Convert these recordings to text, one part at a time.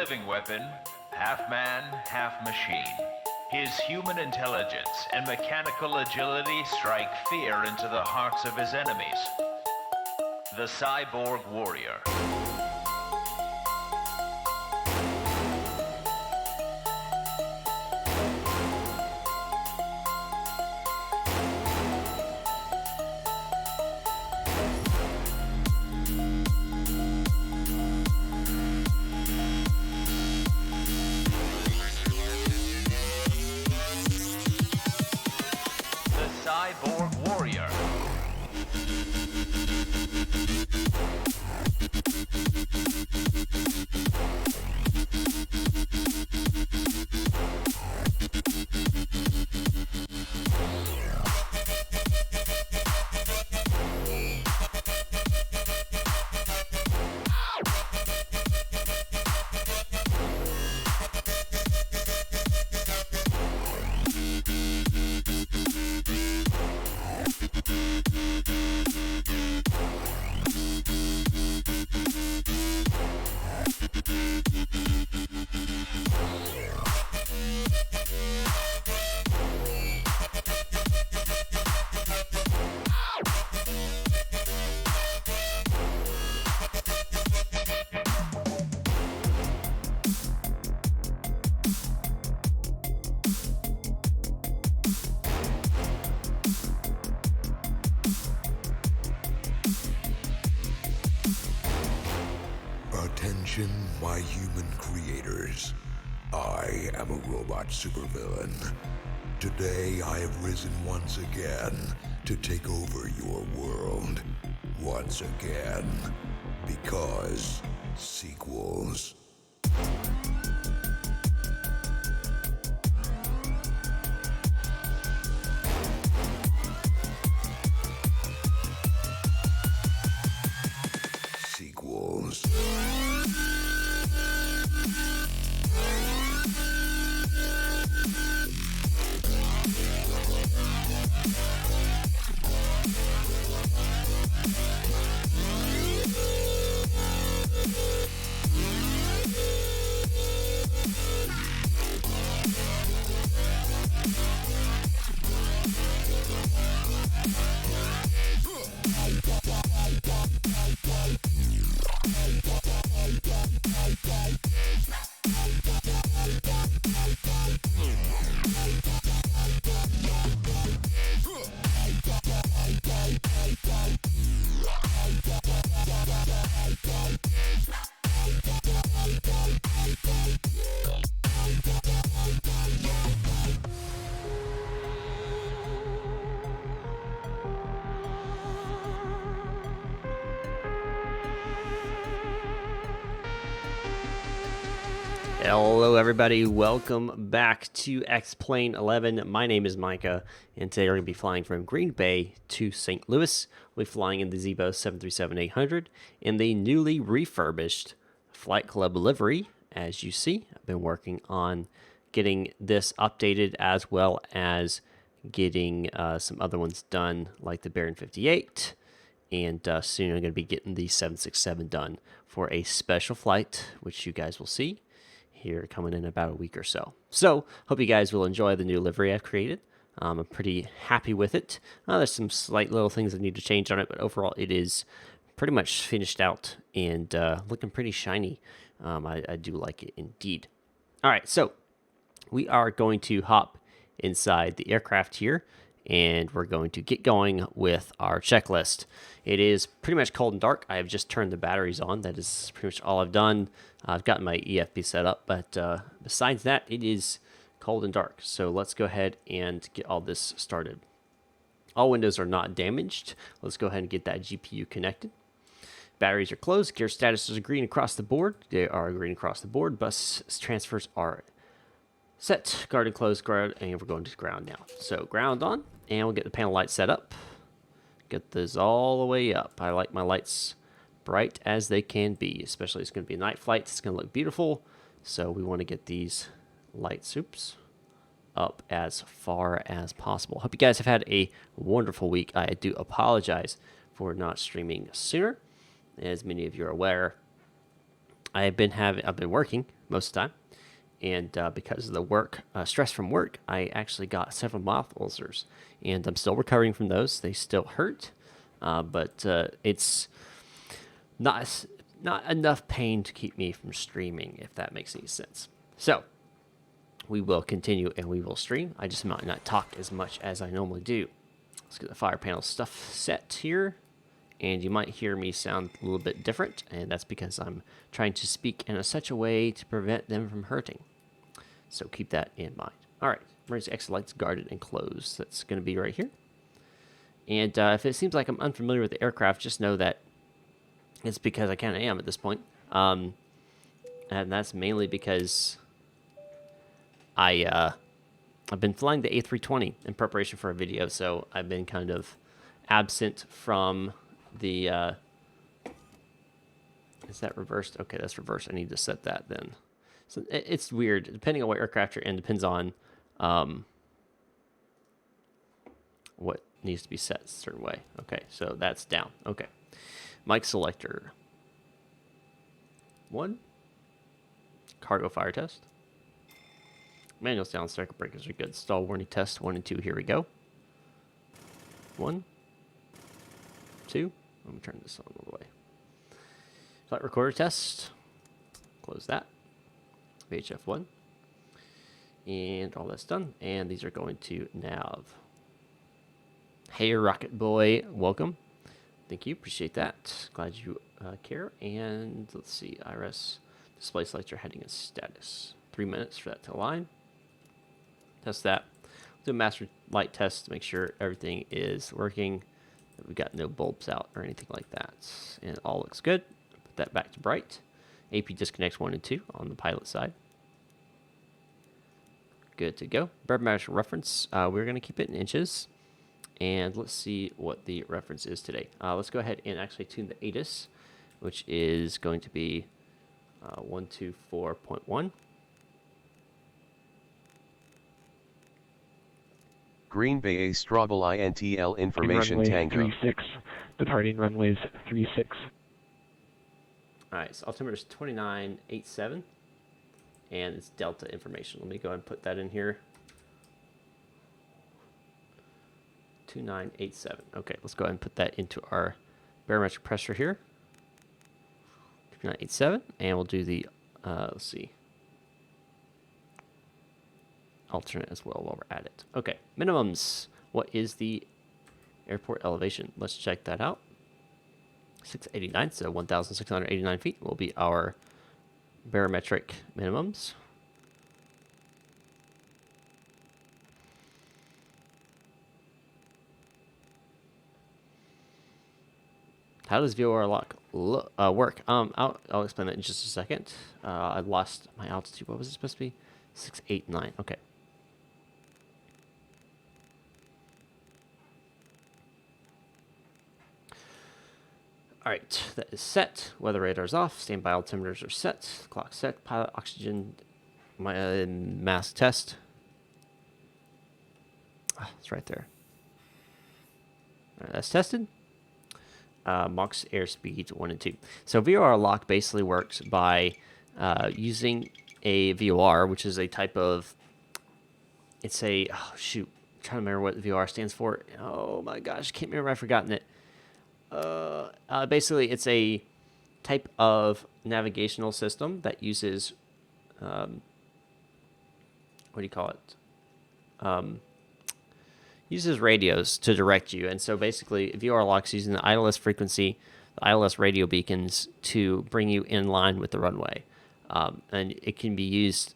living weapon, half man, half machine. His human intelligence and mechanical agility strike fear into the hearts of his enemies. The Cyborg Warrior. Cyborg Warrior. Attention, my human creators. I am a robot supervillain. Today I have risen once again to take over your world. Once again. Because sequels. Sequels. Hello everybody, welcome back to X-Plane 11. My name is Micah, and today we're going to be flying from Green Bay to St. Louis. We'll be flying in the ZIBO 737-800 in the newly refurbished Flight Club Livery. As you see, I've been working on getting this updated as well as getting some other ones done like the Baron 58. And soon I'm going to be getting the 767 done for a special flight, which you guys will see here coming in about a week or so. So, hope you guys will enjoy the new livery I've created. I'm pretty happy with it. There's some slight little things that need to change on it, but overall it is pretty much finished out and looking pretty shiny. I do like it indeed. All right, so we are going to hop inside the aircraft here, and we're going to get going with our checklist. It is pretty much cold and dark. I have just turned the batteries on. That is pretty much all I've done. I've got my EFB set up, but besides that, it is cold and dark. So let's go ahead and get all this started. All windows are not damaged. Let's go ahead and get that GPU connected. Batteries are closed. Gear statuses are green across the board. They are green across the board. Bus transfers are set. Guard and closed, guard, and we're going to ground now. So ground on, and we'll get the panel lights set up. Get this all the way up. I like my lights bright as they can be, especially it's going to be a night flight. It's going to look beautiful, so we want to get these lights up as far as possible. Hope you guys have had a wonderful week. I do apologize for not streaming sooner. As many of you are aware, I've been working most of the time, and because of the work stress from work, I actually got several mouth ulcers, and I'm still recovering from those. They still hurt, but it's not enough pain to keep me from streaming, if that makes any sense. So we will continue and we will stream. I just might not talk as much as I normally do. Let's get the fire panel stuff set here. And you might hear me sound a little bit different, and that's because I'm trying to speak in such a way to prevent them from hurting. So keep that in mind. All right, emergency exit lights guarded and closed. That's going to be right here. And if it seems like I'm unfamiliar with the aircraft, just know that it's because I kind of am at this point. And that's mainly because I've been flying the A320 in preparation for a video, so I've been kind of absent from the is that reversed? Okay, that's reversed. I need to set that then. So it's weird depending on what aircraft you're in. Depends on what needs to be set a certain way. Okay, so that's down. Okay, mic selector 1, cargo fire test, manuals down, circuit breakers are good. Stall warning test 1 and 2. Here we go. 1, 2. Let me turn this on all the way. Flight recorder test. Close that. VHF 1. And all that's done. And these are going to nav. Hey, Rocket Boy. Welcome. Thank you. Appreciate that. Glad you care. And let's see. IRS display selector heading and status. 3 minutes for that to align. Test that. Do a master light test to make sure everything is working. We've got no bulbs out or anything like that. And all looks good. Put that back to bright. AP disconnects 1 and 2 on the pilot side. Good to go. Barometric reference. We're going to keep it in inches. And let's see what the reference is today. Let's go ahead and actually tune the ATIS, which is going to be 124.1. Green Bay A Strobel INTL information runway tango. 36, departing runways 36. All right, so altimeter is 2987, and it's Delta information. Let me go ahead and put that in here. 2987. Okay, let's go ahead and put that into our barometric pressure here. 2987, and we'll do the, let's see, alternate as well while we're at it. Okay, minimums. What is the airport elevation? Let's check that out. 689, so 1,689 feet will be our barometric minimums. How does VOR lock work? I'll explain that in just a second. I lost my altitude. What was it supposed to be? 689. Okay. All right, that is set. Weather radar's off. Standby altimeters are set. Clock set. Pilot oxygen mask test. It's right there. All right, that's tested. Max airspeed 1 and 2. So VOR lock basically works by using a VOR, which is a type of, it's a, oh shoot, I'm trying to remember what VOR stands for. Oh my gosh, can't remember, I've forgotten it. Basically, it's a type of navigational system that uses, what do you call it? Uses radios to direct you. And so basically, VOR locks using the ILS frequency, the ILS radio beacons to bring you in line with the runway. And it can be used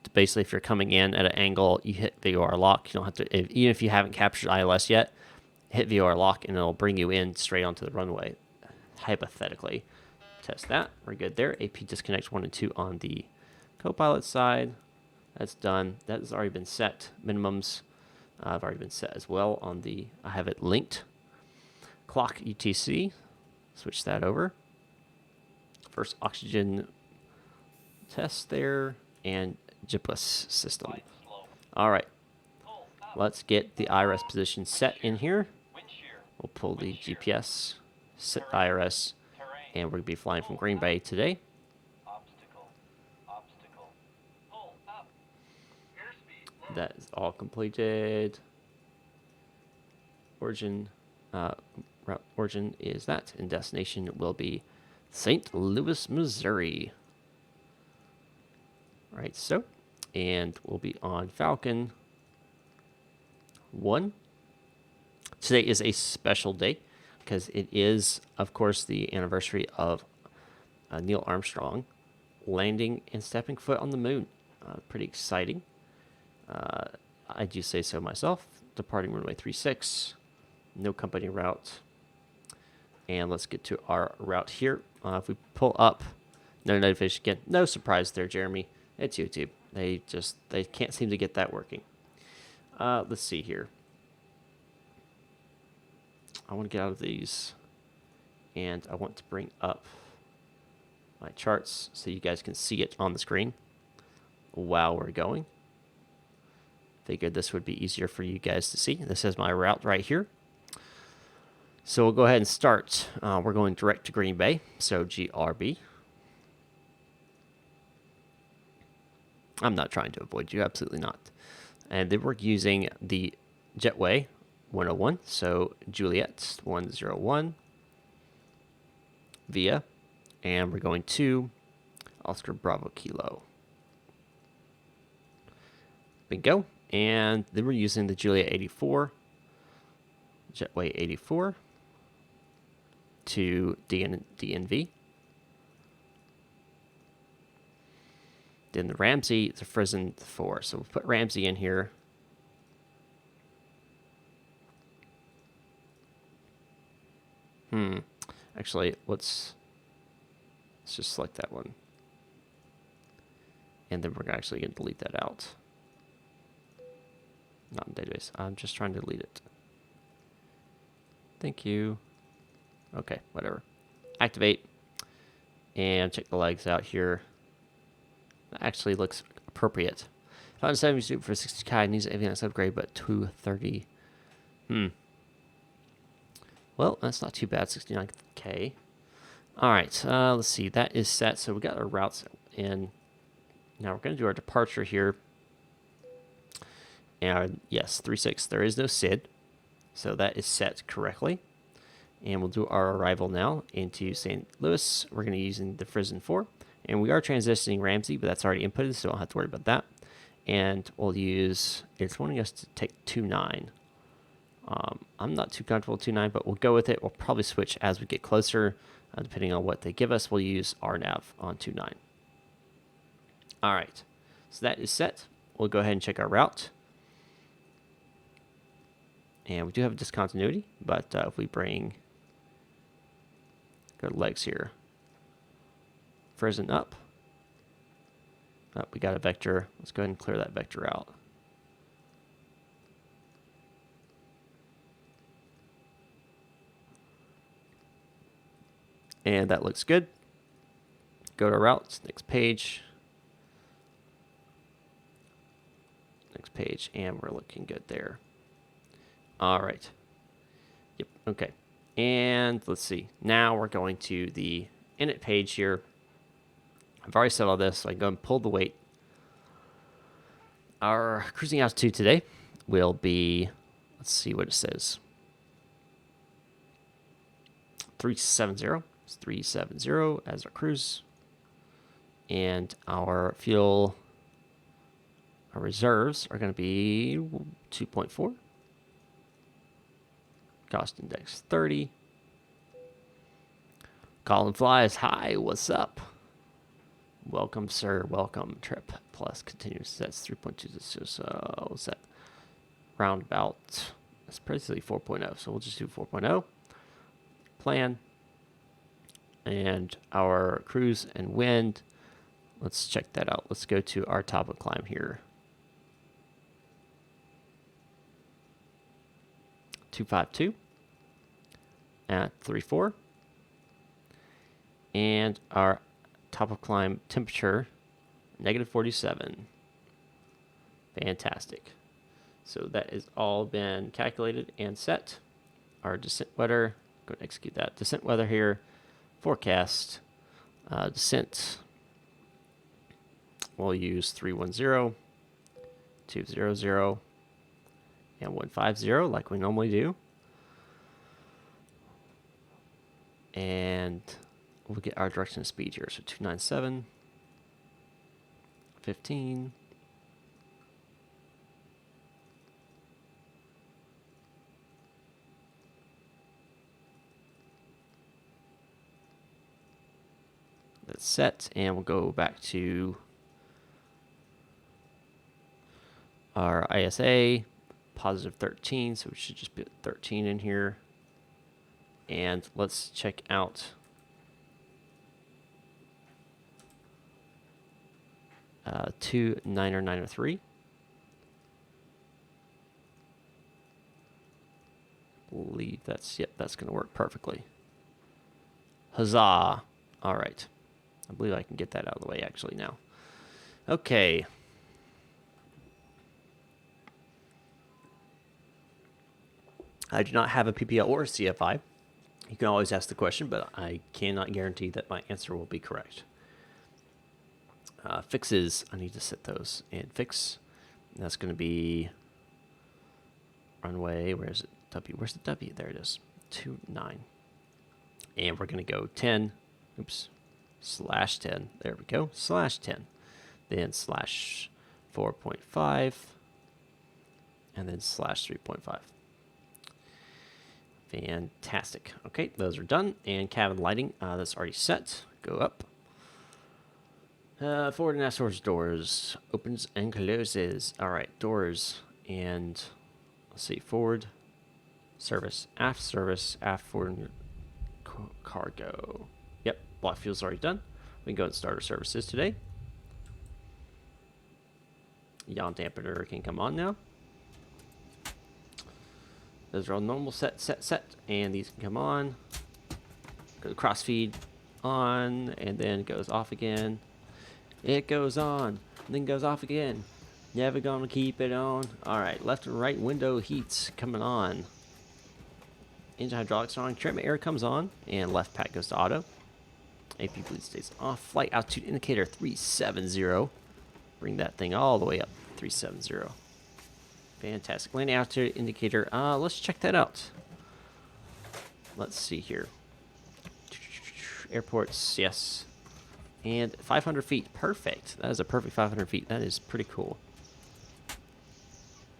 to basically, if you're coming in at an angle, you hit VOR lock. You don't have to, even if you haven't captured ILS yet, hit VOR lock and it'll bring you in straight onto the runway, hypothetically. Test that. We're good there. AP disconnects 1 and 2 on the co-pilot side. That's done. That has already been set. Minimums have already been set as well on the, I have it linked. Clock UTC. Switch that over. First oxygen test there and GPLS system. All right. Let's get the IRS position set in here. We'll pull the GPS, set IRS, and we're going to be flying from Green Bay today. That is all completed. Origin, route origin is that, and destination will be St. Louis, Missouri. Right, so, and we'll be on Falcon 1. Today is a special day because it is, of course, the anniversary of Neil Armstrong landing and stepping foot on the moon. Pretty exciting. I do say so myself. Departing runway 36, no company route. And let's get to our route here. If we pull up, no notification again. No surprise there, Jeremy. It's YouTube. They can't seem to get that working. Let's see here. I want to get out of these, and I want to bring up my charts so you guys can see it on the screen while we're going. Figured this would be easier for you guys to see. This is my route right here. So we'll go ahead and start. We're going direct to Green Bay, so GRB. I'm not trying to avoid you, absolutely not. And then we're using the Jetway 101, so Juliet 101 via, and we're going to Oscar Bravo Kilo. Bingo. And then we're using the Juliet 84, Jetway 84 to DNV. Then the Ramsey to Frisson 4. So we'll put Ramsey in here. Actually, let's just select that one. And then we're actually going to delete that out. Not in database. I'm just trying to delete it. Thank you. Okay, whatever. Activate. And check the legs out here. That actually looks appropriate. 570 for 60K needs an avionics upgrade, but 230. Well, that's not too bad. 69K. All right. Let's see. That is set. So we got our routes in. Now we're going to do our departure here. And yes, 36. There is no SID, so that is set correctly. And we'll do our arrival now into St. Louis. We're going to be using the Frisson 4. And we are transitioning Ramsey, but that's already inputted, so don't have to worry about that. And we'll use, it's wanting us to take 29. I'm not too comfortable with 29, but we'll go with it. We'll probably switch as we get closer, depending on what they give us. We'll use RNAV on 29. All right, so that is set. We'll go ahead and check our route. And we do have a discontinuity, but if we go to legs here, Frisson up. We got a vector. Let's go ahead and clear that vector out. And that looks good. Go to routes, next page. Next page, and we're looking good there. All right. Yep, okay. And let's see. Now we're going to the init page here. I've already said all this, so I can go and pull the weight. Our cruising altitude today will be, let's see what it says. 370. It's 370 as our cruise. And our fuel, our reserves are going to be 2.4. Cost index 30. Colin Flies, hi, what's up? Welcome, sir. Welcome. Trip plus continuous. That's 3.2. So what's that? Roundabout. That's basically 4.0. So we'll just do 4.0. Plan. And our cruise and wind. Let's check that out. Let's go to our top of climb here. 252 at 3.4. And our top of climb temperature, -47. Fantastic. So that has all been calculated and set. Our descent weather, go and execute that. Descent weather here, forecast, descent. We'll use 310 200 and 150 like we normally do. And we'll get our direction of speed here. So 297, 15. That's set, and we'll go back to our ISA, positive 13, so we should just put 13 in here. And let's check out uh, 29903. Believe that's, yep, that's going to work perfectly. Huzzah! All right. I believe I can get that out of the way actually now. Okay. I do not have a PPL or a CFI. You can always ask the question, but I cannot guarantee that my answer will be correct. Fixes, I need to set those and fix. And that's going to be runway. Where is it? W. Where's the W? There it is. 29. And we're going to go 10. Oops. /10. There we go. /10. Then /4.5. And then /3.5. Fantastic. Okay, those are done. And cabin lighting, that's already set. Go up. Forward and aft doors. Opens and closes. All right, doors. And let's see, forward, service, aft forward, cargo. Yep, block fuel's already done. We can go and start our services today. Yaw dampener can come on now. Those are all normal set, and these can come on. Go to crossfeed on, and then it goes off again. It goes on, and then goes off again. Never gonna keep it on. All right, left and right window heats coming on. Engine hydraulics are on. Trim air comes on, and left pack goes to auto. AP bleed stays off. Flight altitude indicator 370. Bring that thing all the way up. 370. Fantastic. Landing altitude indicator. Let's check that out. Let's see here. Airports, yes. And 500 feet. Perfect. That is a perfect 500 feet. That is pretty cool.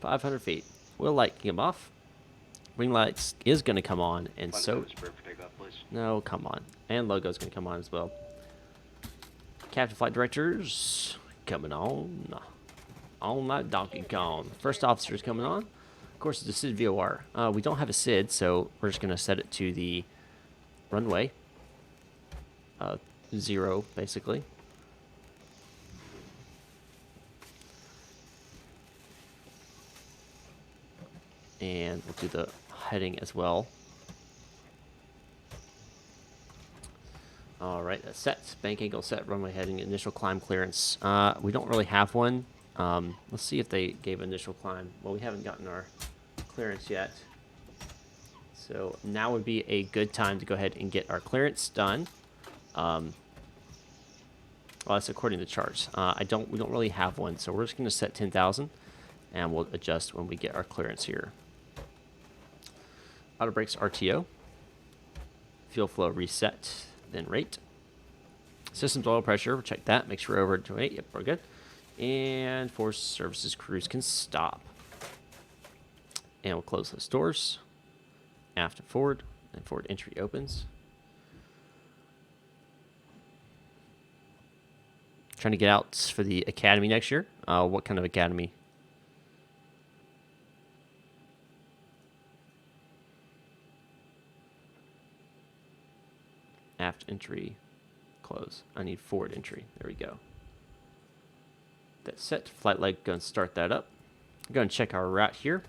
500 feet. We'll light him off. Ring lights is going to come on, and so... No, come on. And logo's going to come on as well. Captain Flight Directors coming on. On like Donkey Kong. First officer's coming on. Of course, it's a SID VOR. We don't have a SID, so we're just going to set it to the runway. 0, basically. And we'll do the heading as well. All right, that's set. Bank angle set, runway heading, initial climb clearance. We don't really have one. Let's see if they gave initial climb. Well, we haven't gotten our clearance yet. So now would be a good time to go ahead and get our clearance done. Well, that's according to the charts. We don't really have one, so we're just going to set 10,000, and we'll adjust when we get our clearance here. Auto brakes RTO. Fuel flow reset, then rate. Systems oil pressure, we'll check that. Make sure we're over 28. Yep, we're good. And force services crews can stop. And we'll close those doors. Aft and forward. And forward entry opens. Trying to get out for the academy next year. What kind of academy? Aft entry, close. I need forward entry. There we go. That's set. Flight leg, going to start that up. Go and check our route here.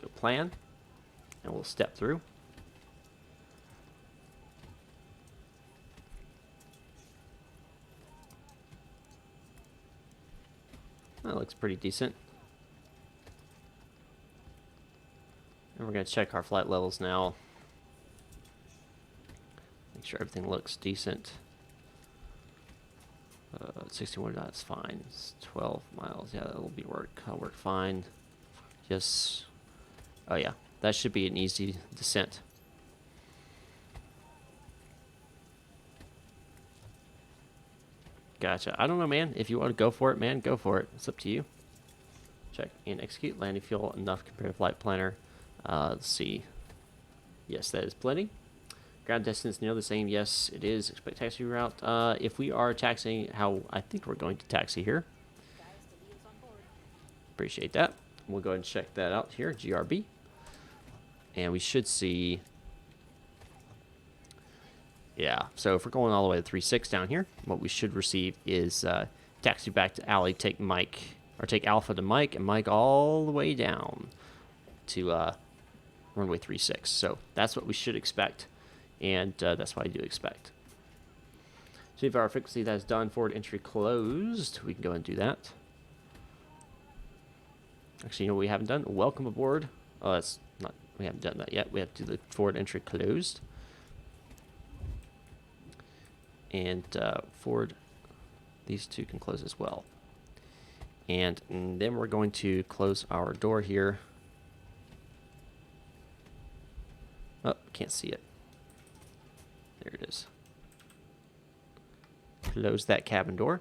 Go plan, and we'll step through. That looks pretty decent. And we're going to check our flight levels now. Make sure everything looks decent. 61 knots, fine. It's 12 miles. Yeah, that'll work fine. Just, oh yeah, that should be an easy descent. Gotcha. I don't know, man. If you want to go for it, man, go for it. It's up to you. Check and execute. Landing fuel enough compared to flight planner. Let's see. Yes, that is plenty. Ground distance near the same. Yes, it is. Expect taxi route. If we are taxiing how I think we're going to taxi here. Appreciate that. We'll go ahead and check that out here. GRB. And we should see. Yeah, so if we're going all the way to 3.6 down here, what we should receive is taxi back to Alley, take Alpha to Mike, and Mike all the way down to runway 3.6. So that's what we should expect, and that's what I do expect. So if our frequency that is done, forward entry closed, we can go and do that. Actually, you know what we haven't done? Welcome aboard. Oh, that's not, we haven't done that yet. We have to do the forward entry closed. And forward, these two can close as well. And then we're going to close our door here. Oh, can't see it. There it is. Close that cabin door.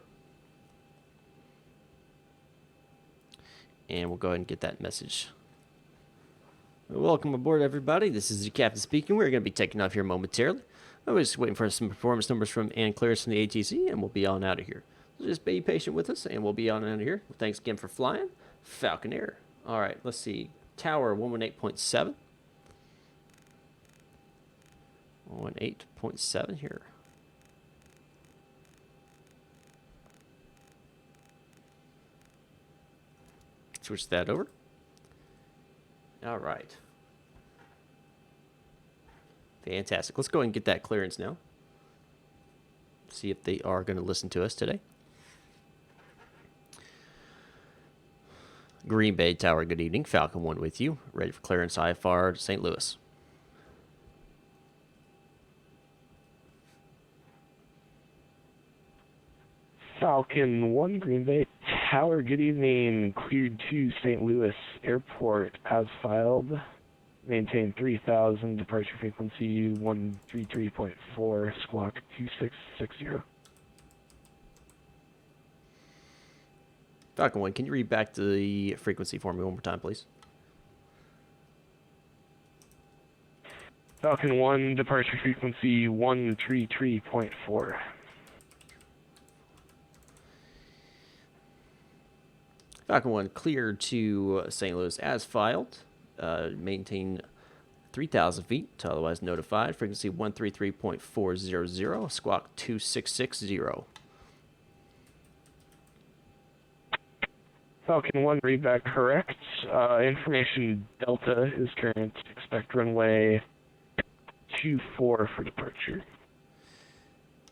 And we'll go ahead and get that message. Welcome aboard, everybody. This is your captain speaking. We're going to be taking off here momentarily. I was just waiting for some performance numbers from and clearance from the ATC, and we'll be on out of here. So just be patient with us, and we'll be on out of here. Thanks again for flying. Falcon Air. All right, let's see. Tower 118.7. 118.7 here. Switch that over. All right. Fantastic. Let's go ahead and get that clearance now. See if they are going to listen to us today. Green Bay Tower, good evening. Falcon 1 with you. Ready for clearance IFR to St. Louis. Falcon 1, Green Bay Tower, good evening. Cleared to St. Louis Airport as filed. Maintain 3000, departure frequency 133.4, squawk 2660. Falcon 1, can you read back to the frequency for me one more time, please? Falcon 1, departure frequency 133.4. Falcon 1, cleared to St. Louis as filed. Maintain 3,000 feet until otherwise notified. Frequency 133.400, squawk 2660. Falcon 1, read back correct. Information Delta is current. Expect runway 24 for departure.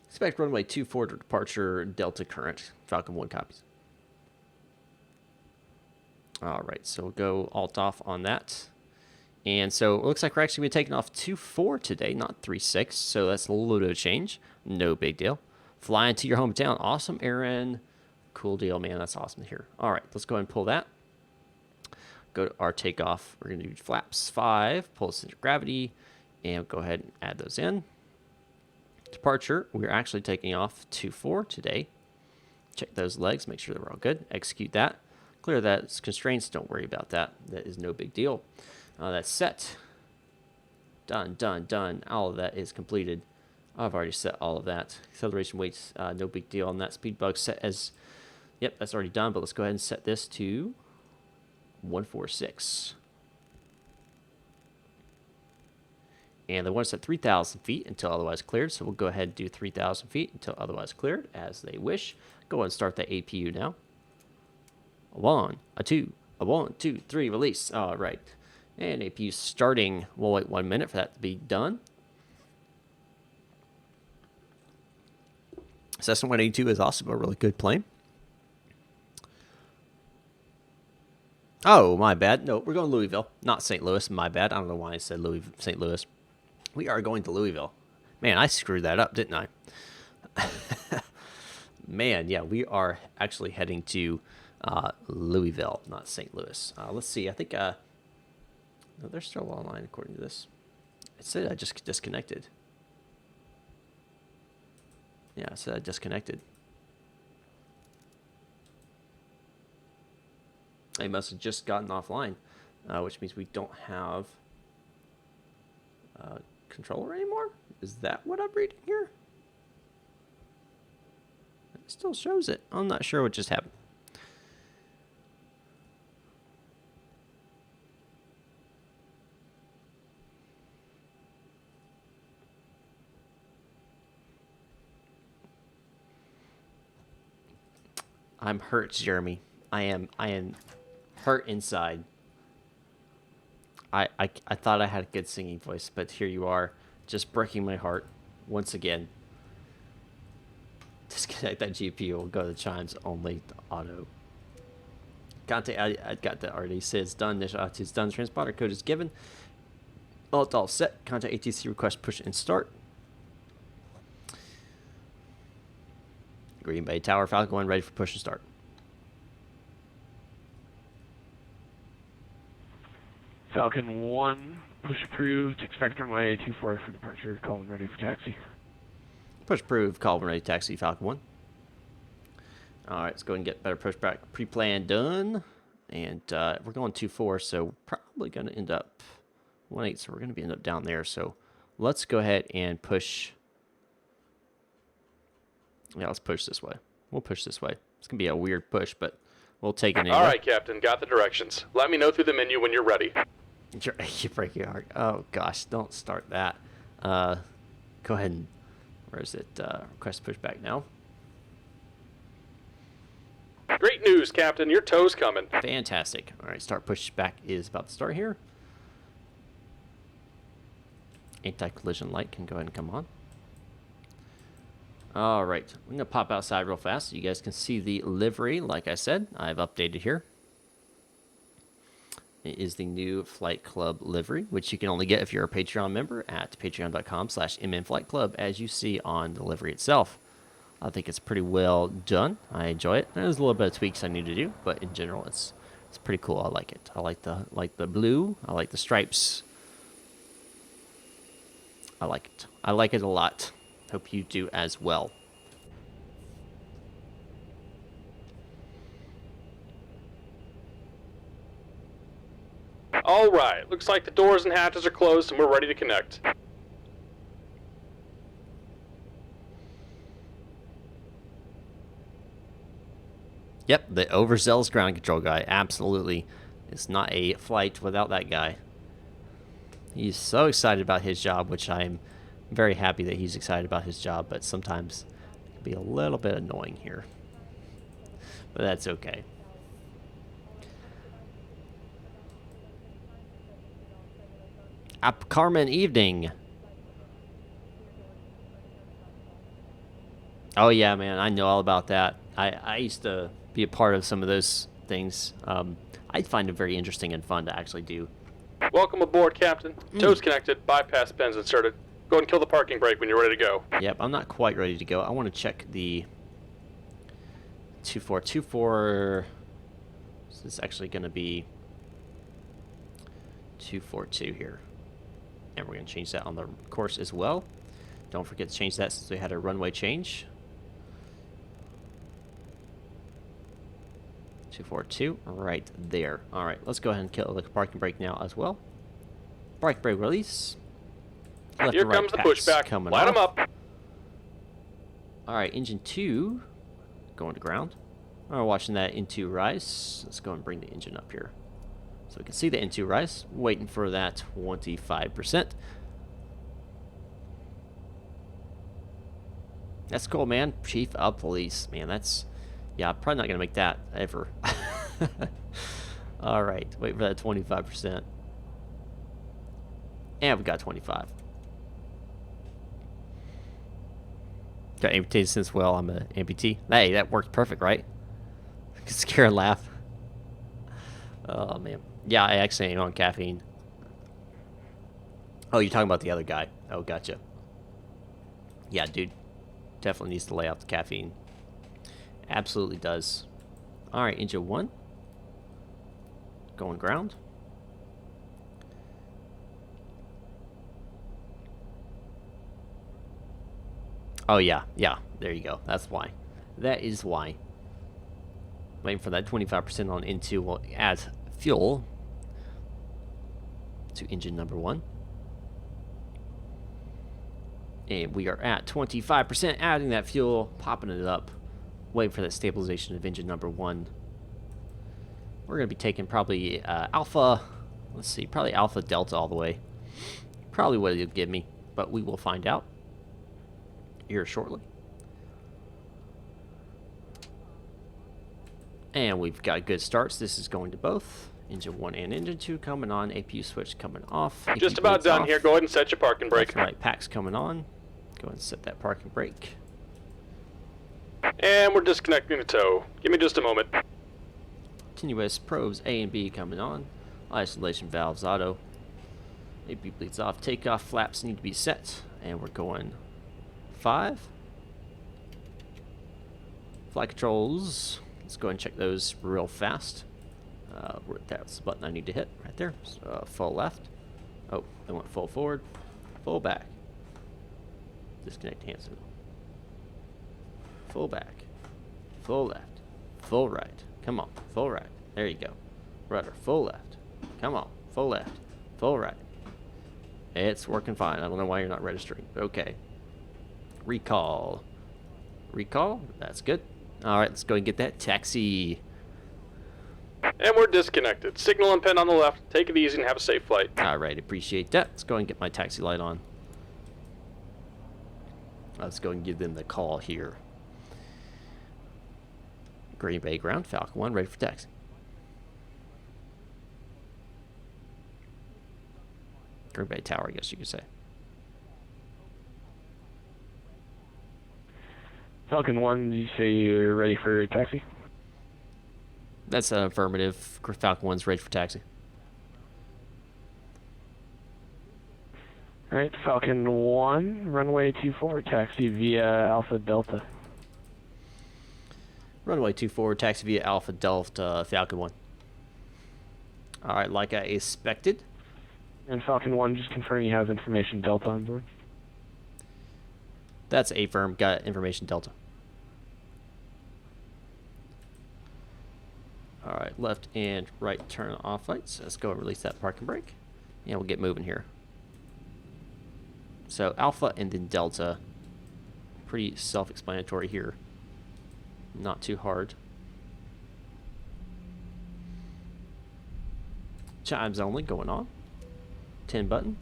Expect runway 24 to departure, Delta current. Falcon 1 copies. All right, so we'll go alt off on that. And so it looks like we're actually going to be taking off 2-4 today, not 3-6. So that's a little bit of a change. No big deal. Flying to your hometown. Awesome, Aaron. Cool deal, man. That's awesome to hear. All right, let's go ahead and pull that. Go to our takeoff. We're going to do flaps 5, pull center of gravity, and we'll go ahead and add those in. Departure, we're actually taking off 2-4 today. Check those legs, make sure they're all good. Execute that. Clear that. It's constraints. Don't worry about that. That is no big deal. That's set. Done, done, done. All of that is completed. I've already set all of that. Acceleration weights, no big deal on that. Speed bug set as, yep, that's already done. But let's go ahead and set this to 146. And the one set 3,000 feet until otherwise cleared. So we'll go ahead and do 3,000 feet until otherwise cleared as they wish. Go ahead and start that APU now. A 1, a 2, a 1, 2, 3, release. All right. And APU starting. We'll wait 1 minute for that to be done. Cessna 182 is also a really good plane. Oh, my bad. No, we're going to Louisville, not St. Louis. My bad. I don't know why I said St. Louis. We are going to Louisville. Man, I screwed that up, didn't I? Man, yeah, we are actually heading to Louisville, not St. Louis. Let's see. I think no, they're still online according to this. It said I just disconnected. Yeah, it said I disconnected. They must have just gotten offline, which means we don't have controller anymore. Is that what I'm reading here? It still shows it. I'm not sure what just happened. I'm hurt, Jeremy. I am hurt inside. I thought I had a good singing voice, but here you are, just breaking my heart once again. Disconnect that GPU. We'll go to the chimes only to auto. Contact. I got that already. Says done. Initial ATC is done. Transponder code is given. All set. Contact ATC request push and start. Green Bay Tower, Falcon 1 ready for push and start. Falcon 1, push approved. Expect runway 24 for departure. Call when ready for taxi. Push approved. Call when ready to taxi, Falcon 1. All right, let's go ahead and get better pushback pre-plan done. And we're going 2-4, so we're probably going to end up 1-8, so we're going to end up down there. So let's go ahead and push. Yeah, let's push this way. We'll push this way. It's going to be a weird push, but we'll take it anyway. All right, Captain. Got the directions. Let me know through the menu when you're ready. You break your heart. Oh, gosh. Don't start that. Go ahead and... Where is it? Request pushback now. Great news, Captain. Your tow's coming. Fantastic. All right, start pushback is about to start here. Anti-collision light can go ahead and come on. All right, I'm going to pop outside real fast so you guys can see the livery. Like I said, I've updated here. It is the new Flight Club livery, which you can only get if you're a Patreon member at patreon.com/mnflightclub, as you see on the livery itself. I think it's pretty well done. I enjoy it. There's a little bit of tweaks I need to do, but in general, it's pretty cool. I like it. I like the blue. I like the stripes. I like it. I like it a lot. Hope you do as well. All right. Looks like the doors and hatches are closed and we're ready to connect. Yep, the overzealous ground control guy. Absolutely. It's not a flight without that guy. He's so excited about his job, which I'm very happy that he's excited about his job, but sometimes it can be a little bit annoying here. But that's okay. Carmen evening. Oh yeah, man, I know all about that. I used to be a part of some of those things. I find it very interesting and fun to actually do. Welcome aboard, Captain. Tow's connected. Bypass pins inserted. Go ahead and kill the parking brake when you're ready to go. Yep, I'm not quite ready to go. I want to check the 2424. This is actually going to be 242 here. And we're going to change that on the course as well. Don't forget to change that since we had a runway change. 242, right there. All right, let's go ahead and kill the parking brake now as well. Parking brake release. Left Here and right comes the packs pushback. coming Light them off. up. All right, engine 2 going to ground. We're watching that N2 rise. Let's go and bring the engine up here so we can see the N2 rise. Waiting for that 25%. That's cool, man. Chief of Police. Man, that's... Yeah, I'm probably not going to make that ever. All right, wait for that 25%. And we got 25. Got amputated since, well, I'm an amputee. Hey, that worked perfect, right? I could scare and laugh. Oh, man. Yeah, I actually ain't on caffeine. Oh, you're talking about the other guy. Oh, gotcha. Yeah, dude. Definitely needs to lay off the caffeine. Absolutely does. All right, engine 1. Going ground. Oh, yeah. There you go. That's why. That is why. Waiting for that 25% on N2 will add fuel to engine number 1. And we are at 25%, adding that fuel, popping it up, waiting for that stabilization of engine number 1. We're going to be taking probably Alpha, let's see, probably Alpha Delta all the way. Probably what it'll give me, but we will find out here shortly. And we've got good starts. This is going to both. Engine 1 and Engine 2 coming on. APU switch coming off. Just APU about done off. here. Go ahead and set your parking brake. That's right. Pack's coming on. Go ahead and set that parking brake. And we're disconnecting the tow. Give me just a moment. Continuous probes A and B coming on. Isolation valves auto. AP bleeds off. Takeoff flaps need to be set. And we're going 5. Flight controls. Let's go ahead and check those real fast. That's the button I need to hit right there. So, full left. Oh, I went full forward. Full back. Disconnect hand signal. Full back. Full left. Full right. Come on. Full right. There you go. Rudder. Full left. Come on. Full left. Full right. It's working fine. I don't know why you're not registering. Okay. Recall. Recall. That's good. All right, let's go and get that taxi. And we're disconnected. Signal and pin on the left. Take it easy and have a safe flight. All right, appreciate that. Let's go and get my taxi light on. Let's go and give them the call here. Green Bay ground, Falcon 1, ready for taxi. Green Bay Tower, I guess you could say. Falcon 1, did you say you're ready for taxi? That's an affirmative. Falcon 1's ready for taxi. Alright, Falcon 1, runway 24, taxi via Alpha Delta. Runway 24, taxi via Alpha Delta, Falcon 1. Alright, like I expected. And Falcon 1, just confirm you have information Delta on board. That's a firm. Got information Delta. Alright, left and right turn off lights. Let's go and release that parking brake. And we'll get moving here. So Alpha and then Delta. Pretty self-explanatory here. Not too hard. Chimes only going on. 10 button.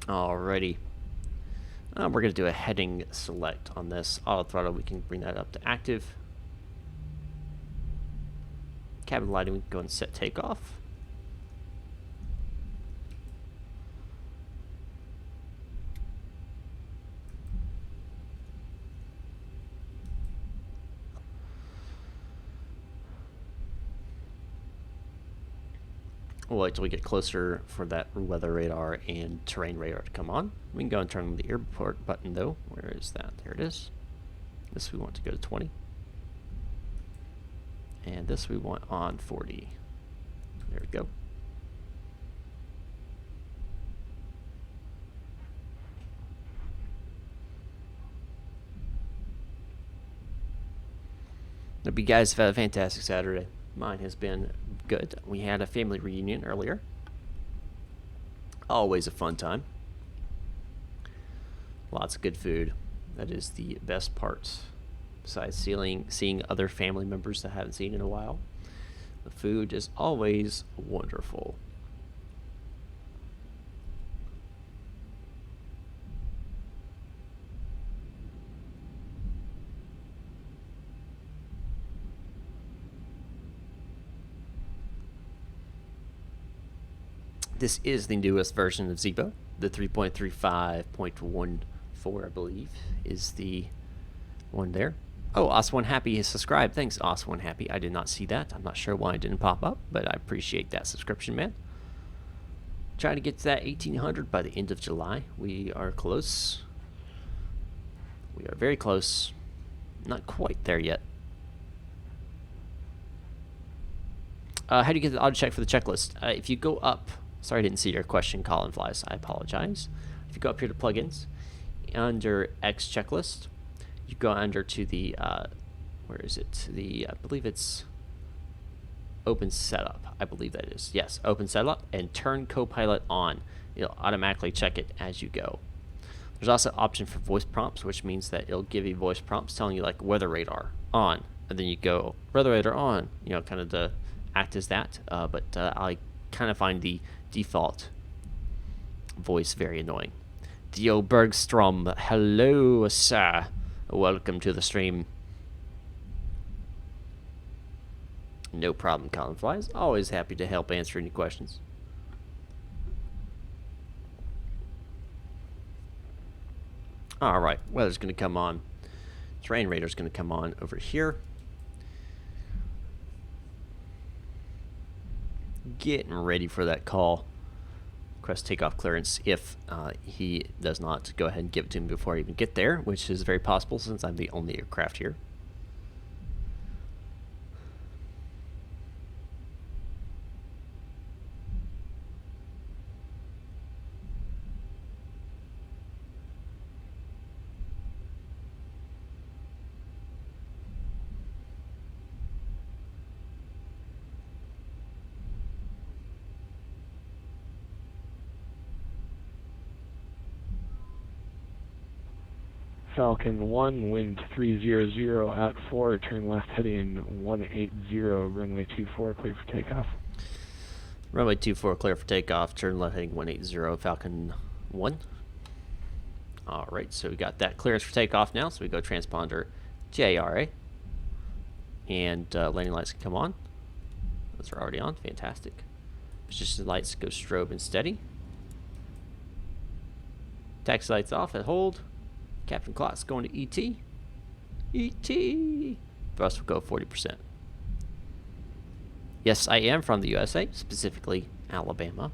Alrighty. We're going to do a heading select on this. Auto throttle, we can bring that up to active. Cabin lighting, we can go and set takeoff. We'll wait till we get closer for that weather radar and terrain radar to come on. We can go and turn on the airport button though. Where is that? There it is. This we want to go to 20. And this we want on 40. There we go. Hope you guys have had a fantastic Saturday. Mine has been good. We had a family reunion earlier. Always a fun time. Lots of good food. That is the best part. Besides seeing other family members that I haven't seen in a while. The food is always wonderful. This is the newest version of ZIBO. The 3.35.14, I believe, is the one there. Oh, Os1 Happy has subscribed. Thanks, Os1 Happy. I did not see that. I'm not sure why it didn't pop up, but I appreciate that subscription, man. Trying to get to that 1,800 by the end of July. We are close. We are very close. Not quite there yet. How do you get the auto check for the checklist? If you go up, sorry I didn't see your question, Colin Flies. I apologize. If you go up here to plugins, under X checklist, you go under to the, where is it? I believe it's Open Setup. I believe that is. Yes, Open Setup, and turn Copilot on. It'll automatically check it as you go. There's also an option for voice prompts, which means that it'll give you voice prompts telling you like weather radar on, and then you go weather radar on, you know, kind of to act as that. But I kind of find the default voice very annoying. Theo Bergstrom, hello, sir. Welcome to the stream. No problem, Colin Flies. Always happy to help answer any questions. All right, weather's going to come on. Terrain radar's going to come on over here. Getting ready for that call. Request takeoff clearance if he does not go ahead and give it to me before I even get there, which is very possible since I'm the only aircraft here. Falcon 1, wind 300 at 4, turn left heading 180, runway 24, clear for takeoff. Runway 24, clear for takeoff, turn left heading 180, Falcon 1. Alright, so we got that clearance for takeoff now, so we go transponder JRA. And landing lights can come on. Those are already on, fantastic. Position lights go strobe and steady. Taxi lights off and hold. Captain clock's going to ET. ET. Thrust will go 40%. Yes, I am from the USA, specifically Alabama.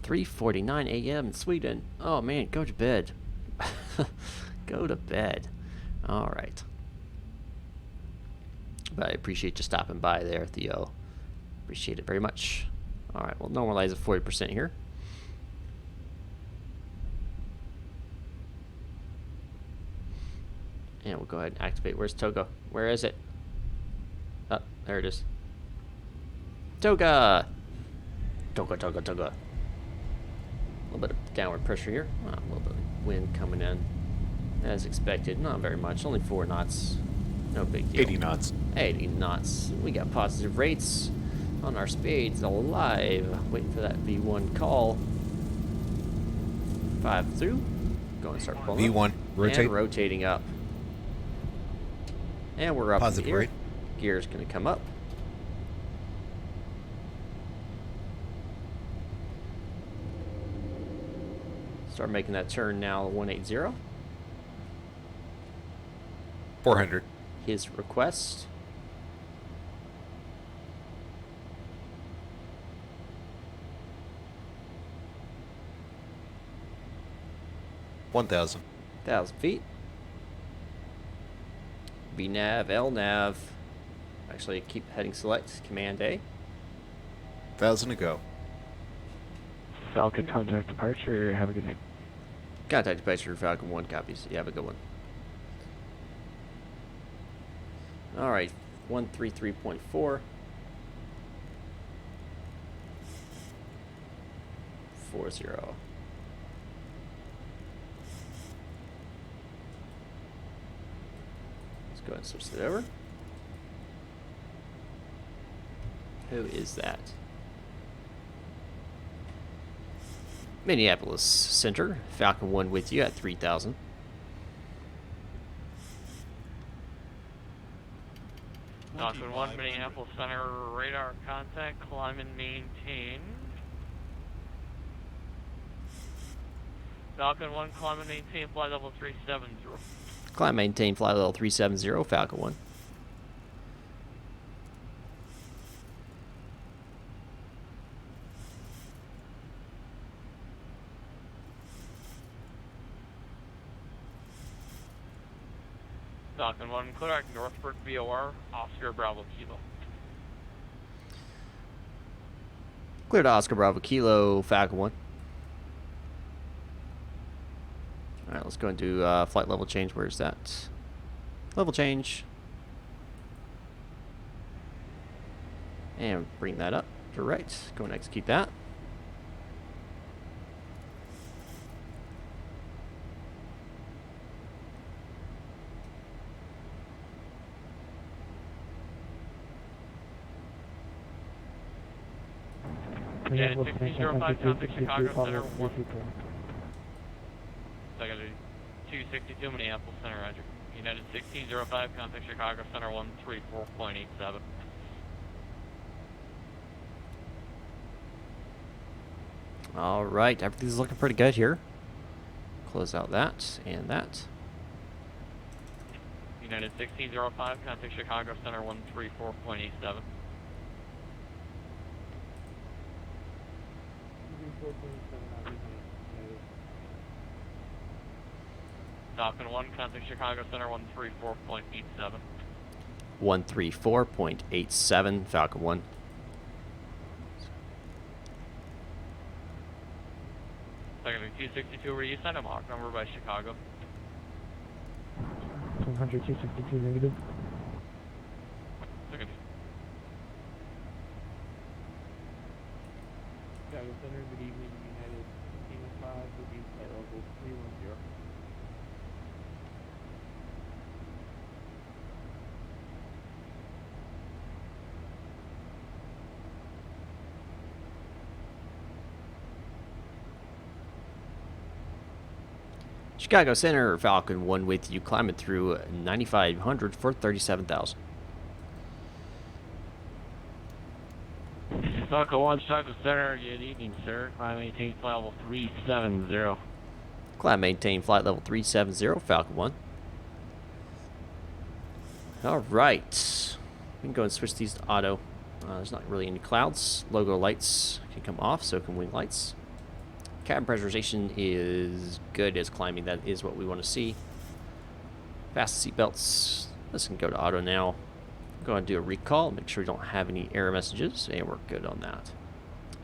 3:49 a.m. in Sweden. Oh man, go to bed. Go to bed. All right. But I appreciate you stopping by there, Theo. Appreciate it very much. All right, we'll normalize at 40% here. And we'll go ahead and activate. Where's Toga? Where is it? Oh, there it is. Toga! Toga, Toga, Toga. A little bit of downward pressure here. A little bit of wind coming in. As expected. Not very much. Only 4 knots. No big deal. 80 knots. 80 knots. We got positive rates on our spades alive. Waiting for that V1 call. 5 through. Go and start pulling. V1. Rotate. And rotating up. And we're up Positive in the air. rate. Gear's going to come up. Start making that turn now, 180. 400. His request. $1,000. 1,000 feet. VNav, LNav. Actually, keep heading select. Command A. 1,000 to go. Falcon, contact departure. Have a good night. Contact departure Falcon 1 copies. You have a good one. Alright, 133.4. 40. Let's go ahead and switch it over. Who is that? Minneapolis Center, Falcon 1 with you at 3,000. Falcon 1, Minneapolis Center, radar contact, climb and maintain. Falcon 1, climb and maintain flight level 370. Climb, maintain flight level 370, Falcon 1. Falcon 1, clear out Northbrook VOR, Oscar Bravo Kilo. Clear to Oscar Bravo Kilo, Falcon 1. Alright, let's go and do flight level change. Where's that? Level change. And bring that up to right. Go and execute that. United 1605, contact Chicago Center 1. Second 262 Minneapolis Center, Roger. United 1605, contact Chicago Center 134.87. All right, everything's looking pretty good here. Close out that and that. United 1605, contact Chicago Center 134.87. Falcon 1, contact Chicago Center 134.87. 134.87, Falcon 1. Second 262, were you sent a Mach number by Chicago? 100, 262 negative. Second. Chicago Center, good evening, United 1605, would be flight level 310. Chicago Center, Falcon 1 with you, climbing through 9,500 for 37,000. Falcon 1, Chicago Center, good evening, sir. Climb maintain flight level 370. Climb maintain flight level 370, Falcon 1. Alright. We can go and switch these to auto. There's not really any clouds. Logo lights can come off, so can wing lights. Cabin pressurization is good as climbing. That is what we want to see. Fast seat belts. This can go to auto now. Go and do a recall. Make sure we don't have any error messages. And we're good on that.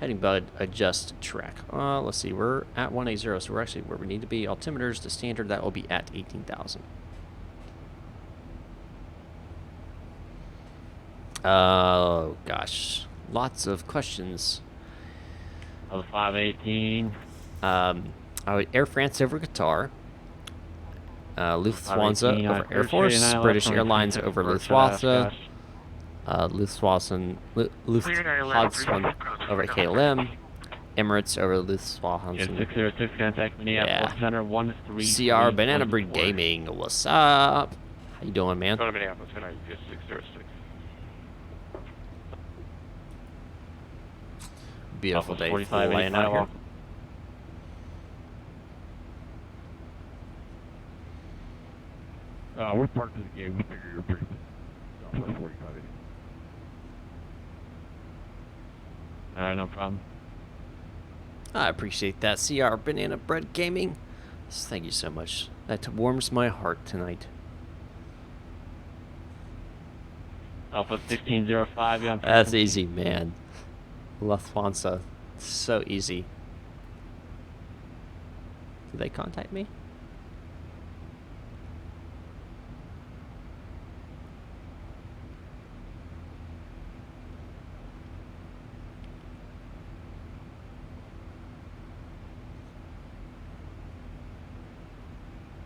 Heading bud, adjust track. Let's see. We're at 180, so we're actually where we need to be. Altimeters to standard. That will be at 18,000. Oh, gosh. Lots of questions. Of 518. Air France over Qatar. Lufthansa over Air Force. British Airlines over Lufthansa. Lufthansa over KLM. Emirates over Lufthansa. 606, contact Minneapolis Center 13. CR Banana Breed Gaming. What's up? How you doing, man? Go to Minneapolis Center 606. Beautiful day. 45 Laying out here. We're parked in the game. We figure you're pretty. 45. No problem. I appreciate that, CR Banana Bread Gaming. Thank you so much. That warms my heart tonight. Alpha 1605. That's easy, man. Lufthansa. So easy. Did they contact me?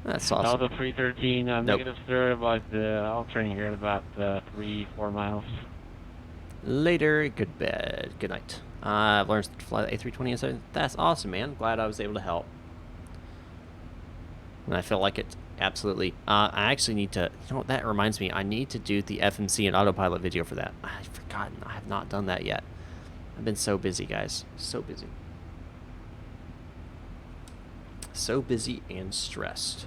That's awesome. Alpha 313, Nope. negative, sir, about I'll train here in about 3-4 miles. Later, good bed, good night. I've learned to fly the A320 and so that's awesome, man. I'm glad I was able to help. And I feel like it, absolutely. I actually need to, you know what, that reminds me, I need to do the FMC and autopilot video for that. I've forgotten, I have not done that yet. I've been so busy, guys, so busy. so busy and stressed.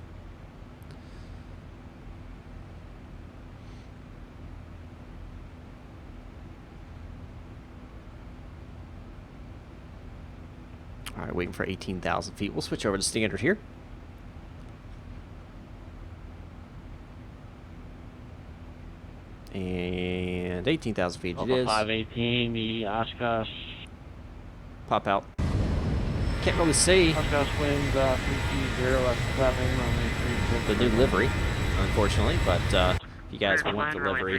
All right, waiting for 18,000 feet. We'll switch over to standard here. And 18,000 feet it is. 518, the Oshkosh. Pop out. Can't really see Oshkosh winds 320 at 7, the new livery, unfortunately, but if you guys want the livery,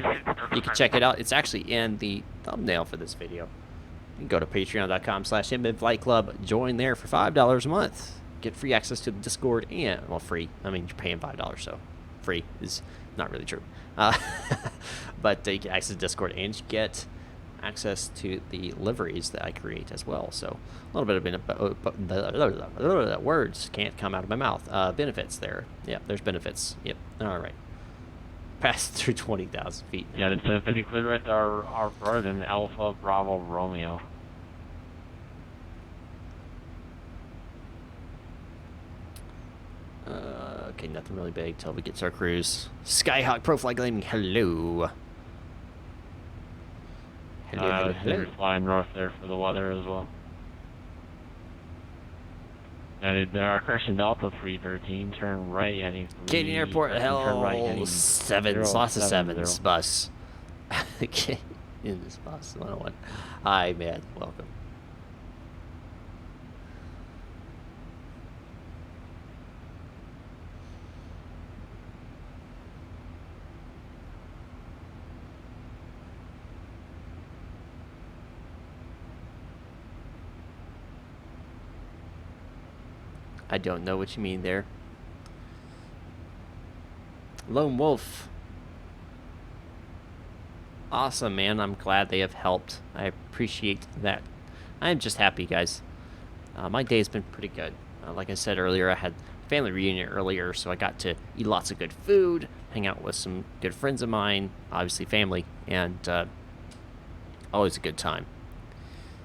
you can check it out. It's actually in the thumbnail for this video. You can go to patreon.com/Flight Club, join there for $5 a month. Get free access to the Discord and, well, free. I mean, you're paying $5, so free is not really true. But you get access to Discord and you get access to the liveries that I create as well. So a little bit of words can't come out of my mouth. Benefits there. Yep, there's benefits. Yep. All right. Passed through 20,000 feet. Yeah, it's 50 clear right to our Burden, Alpha Bravo Romeo. Okay, nothing really big till we get to our cruise. Skyhawk Pro Flight Gaming, hello. Hello. We're flying north there for the weather as well. And our Crescent Delta 313, turn right heading. Canadian Airport, hell, right 7, lots of 7s, bus. Okay, in this bus, 101. Hi, man, welcome. I don't know what you mean there. Lone Wolf. Awesome, man. I'm glad they have helped. I appreciate that. I'm just happy, guys. My day's been pretty good. Like I said earlier, I had family reunion earlier, so I got to eat lots of good food, hang out with some good friends of mine, obviously family, and always a good time.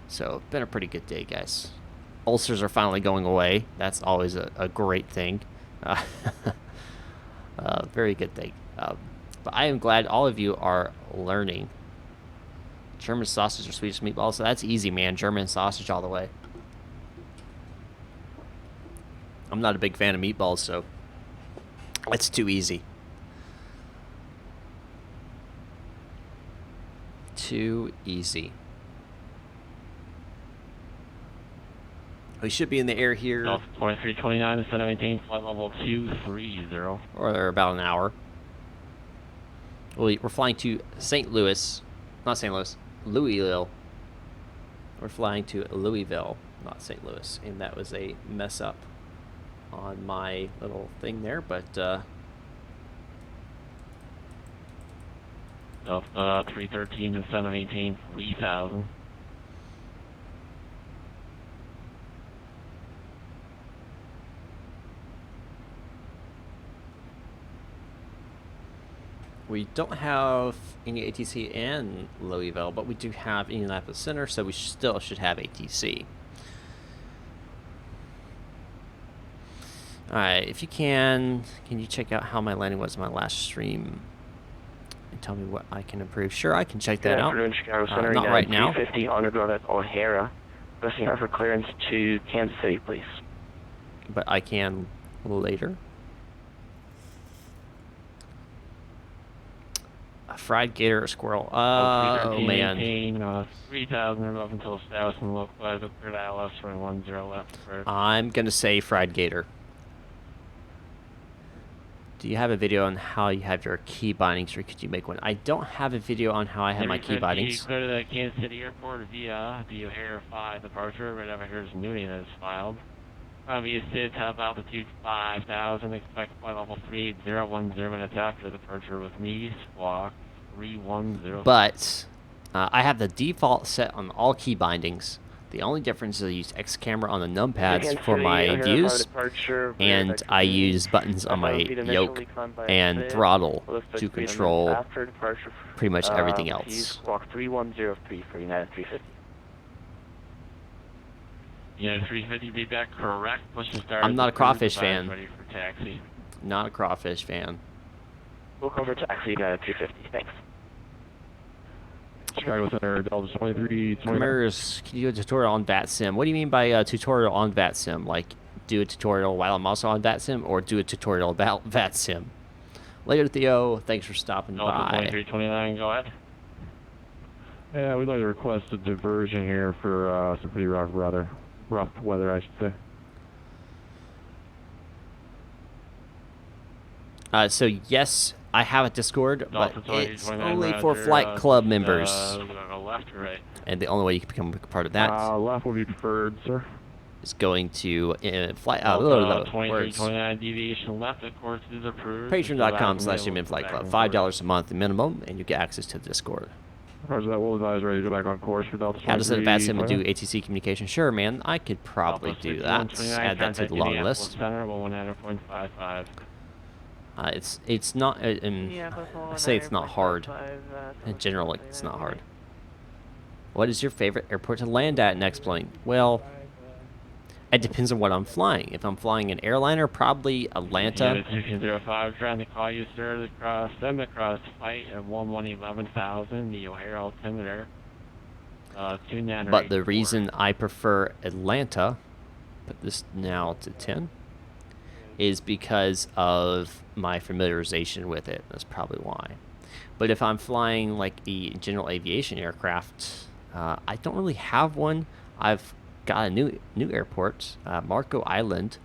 So, been a pretty good day, guys. Ulcers are finally going away. That's always a great thing. Very good thing. But I am glad all of you are learning. German sausage or Swedish meatballs. So that's easy, man. German sausage all the way. I'm not a big fan of meatballs, so it's too easy. Too easy. We should be in the air here. 2329 instead of 18, flight level 230. Or about an hour. We're flying to St. Louis. Not St. Louis. Louisville. We're flying to Louisville, not St. Louis. And that was a mess up on my little thing there, but 313 instead of 18, 3000. we don't have any ATC in Louisville, but we do have Indianapolis Center, so we still should have ATC. Alright, if you can you check out how my landing was in my last stream and tell me what I can improve? Sure, I can check that out. Chicago Center, not right now. 350 underground at O'Hara. Requesting for clearance to Kansas City, please. But I can later. A fried gator or squirrel? Oh, man. 3000 up until status and localized up clear to ILS for 10 left. I'm going to say fried gator. Do you have a video on how you have your key bindings, or could you make one? I don't have a video on how I have my key bindings. Clear to the Kansas City Airport via the O'Hara 5 departure. Right over here is Mooney that is filed. Obvious SID top altitude 5000. Expect flight level 38010 minutes after departure with me. Squawk 310. But I have the default set on all key bindings. The only difference is I use X camera on the numpads for my views, and I use buttons on my yoke and throttle to control pretty much everything else. Squawk 3103 for United 350. Yeah, 350 feedback, correct. Push to start. I'm not a crawfish fan. Ready for taxi. Not a crawfish fan. We'll cover taxi, you got a 250, thanks. Chicago Center, Delta 23, Commerce, can you do a tutorial on VATSIM? What do you mean by a tutorial on VATSIM? Like, do a tutorial while I'm also on VATSIM, or do a tutorial about VATSIM? Later, Theo. Thanks for stopping Delta by. 2329, go ahead. Yeah, we'd like to request a diversion here for some pretty rough weather, I should say. So yes, I have a Discord, but Delta it's 2029, only for Roger, Flight Club just, members. Go left or right? And the only way you can become a part of that Left will be preferred, sir. is going to flight. Delta Words. 2329, deviation left, of course, is approved. Patreon.com/Flight Club. $5 a month minimum, and you get access to the Discord. Roger that, we'll advise ready to go back on course for Delta 23. How does it VATSIM and do ATC communication? Sure, man. I could probably do that. Add that to the long list. It's not. I say it's not hard. In general, it's not hard. What is your favorite airport to land at in X-Plane? Well, it depends on what I'm flying. If I'm flying an airliner, probably Atlanta. Yeah, 205, trying to call you, sir, send across flight at 11,000, the O'Hare altimeter. But the reason I prefer Atlanta, put this now to 10, is because of my familiarization with it. That's probably why. But if I'm flying like the general aviation aircraft, I don't really have one. I've got a new airport, Marco Island,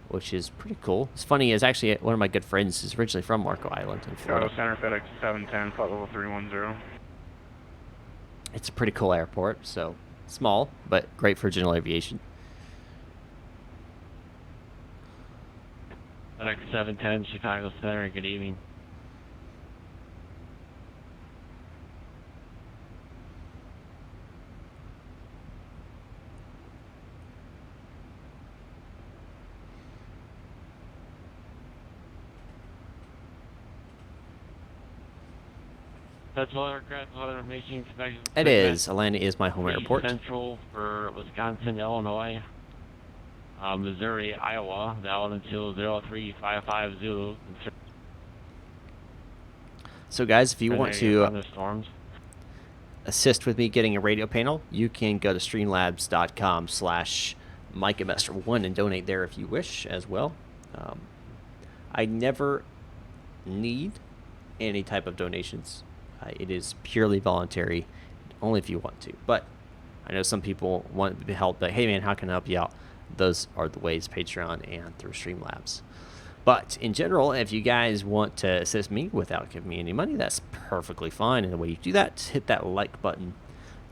which is pretty cool. It's funny, is actually one of my good friends is originally from Marco Island in Florida. Center FedEx 710, flight level 310. It's a pretty cool airport, so small, but great for general aviation. FedEx 710, Chicago Center, good evening. That's all regret, other information. It is. Atlanta is my home airport. Central for Wisconsin, Illinois, Missouri, Iowa, valid until 0355 Zulu. So guys, if you want to assist with me getting a radio panel, you can go to streamlabs.com/MicahMester1 and donate there if you wish as well. I never need any type of donations. It is purely voluntary, only if you want to. But I know some people want to be helped, but hey man, how can I help you out? Those are the ways, Patreon and through Streamlabs. But in general, if you guys want to assist me without giving me any money, that's perfectly fine. And the way you do that, hit that like button.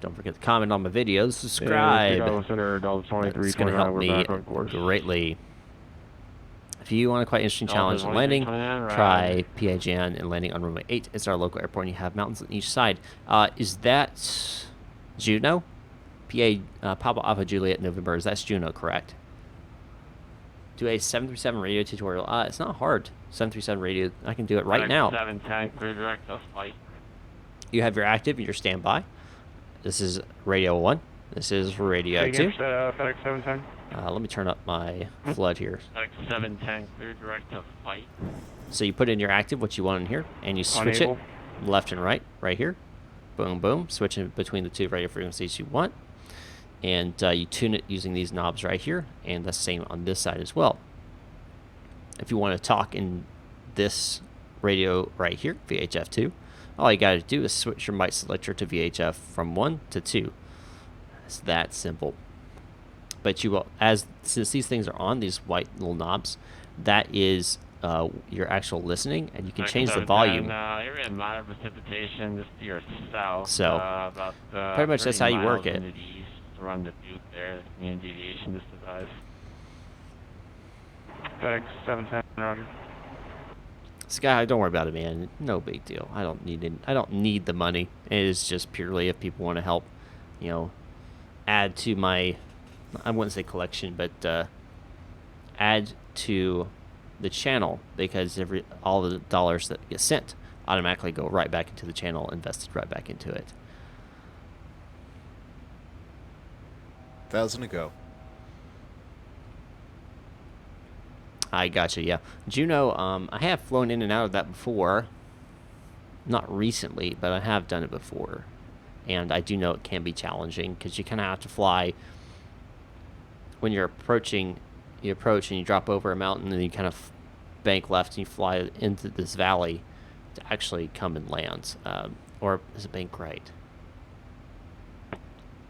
Don't forget to comment on my videos, subscribe. It's going to help me greatly. If you want a quite interesting challenge in landing, try PAGN and landing on runway 8. It's our local airport, and you have mountains on each side. Is that Juno? Papa Alpha Juliet November. Is that Juno, correct? Do a 737 radio tutorial. It's not hard. 737 radio. I can do it right now. 710, clear direct to flight. You have your active and your standby. This is radio 1. This is radio 2. FedEx 710. Let me turn up my flood here. FedEx 710, clear direct to flight. So you put in your active, what you want in here, and you switch it left and right here. Boom, boom. Switch in between the two radio frequencies you want. And you tune it using these knobs right here, and the same on this side as well. If you want to talk in this radio right here, VHF 2, all you got to do is switch your mic selector to VHF from 1 to 2. It's that simple. But you will, since these things are on, these white little knobs, that is your actual listening, and you can change the volume. You're in moderate precipitation just to your south. So about, pretty much that's how you work it. Run the Butte there, the community deviation just advised. FedEx 710, Roger. Sky, don't worry about it, man. No big deal. I don't need the money. It is just purely if people want to help, add to my, I wouldn't say collection, but add to the channel, because all the dollars that get sent automatically go right back into the channel, invested right back into it. 1,000 to go. I gotcha, yeah. Juneau, I have flown in and out of that before. Not recently, but I have done it before. And I do know it can be challenging because you kind of have to fly when you're approaching. You approach and you drop over a mountain and you kind of bank left and you fly into this valley to actually come and land. Or is it bank right?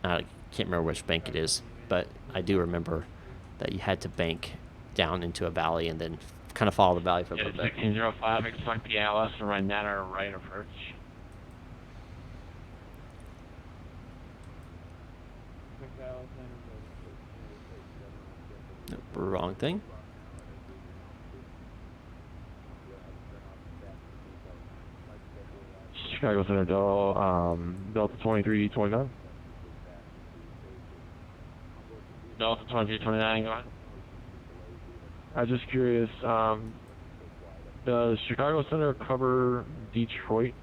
I can't remember which bank it is, but I do remember that you had to bank down into a valley and then kind of follow the valley for a little bit. 1605, expect the ILS to run that or right approach. Nope, wrong thing. Chicago Center, Delta 2329. Delta 2329, go ahead. I'm just curious, does Chicago Center cover Detroit?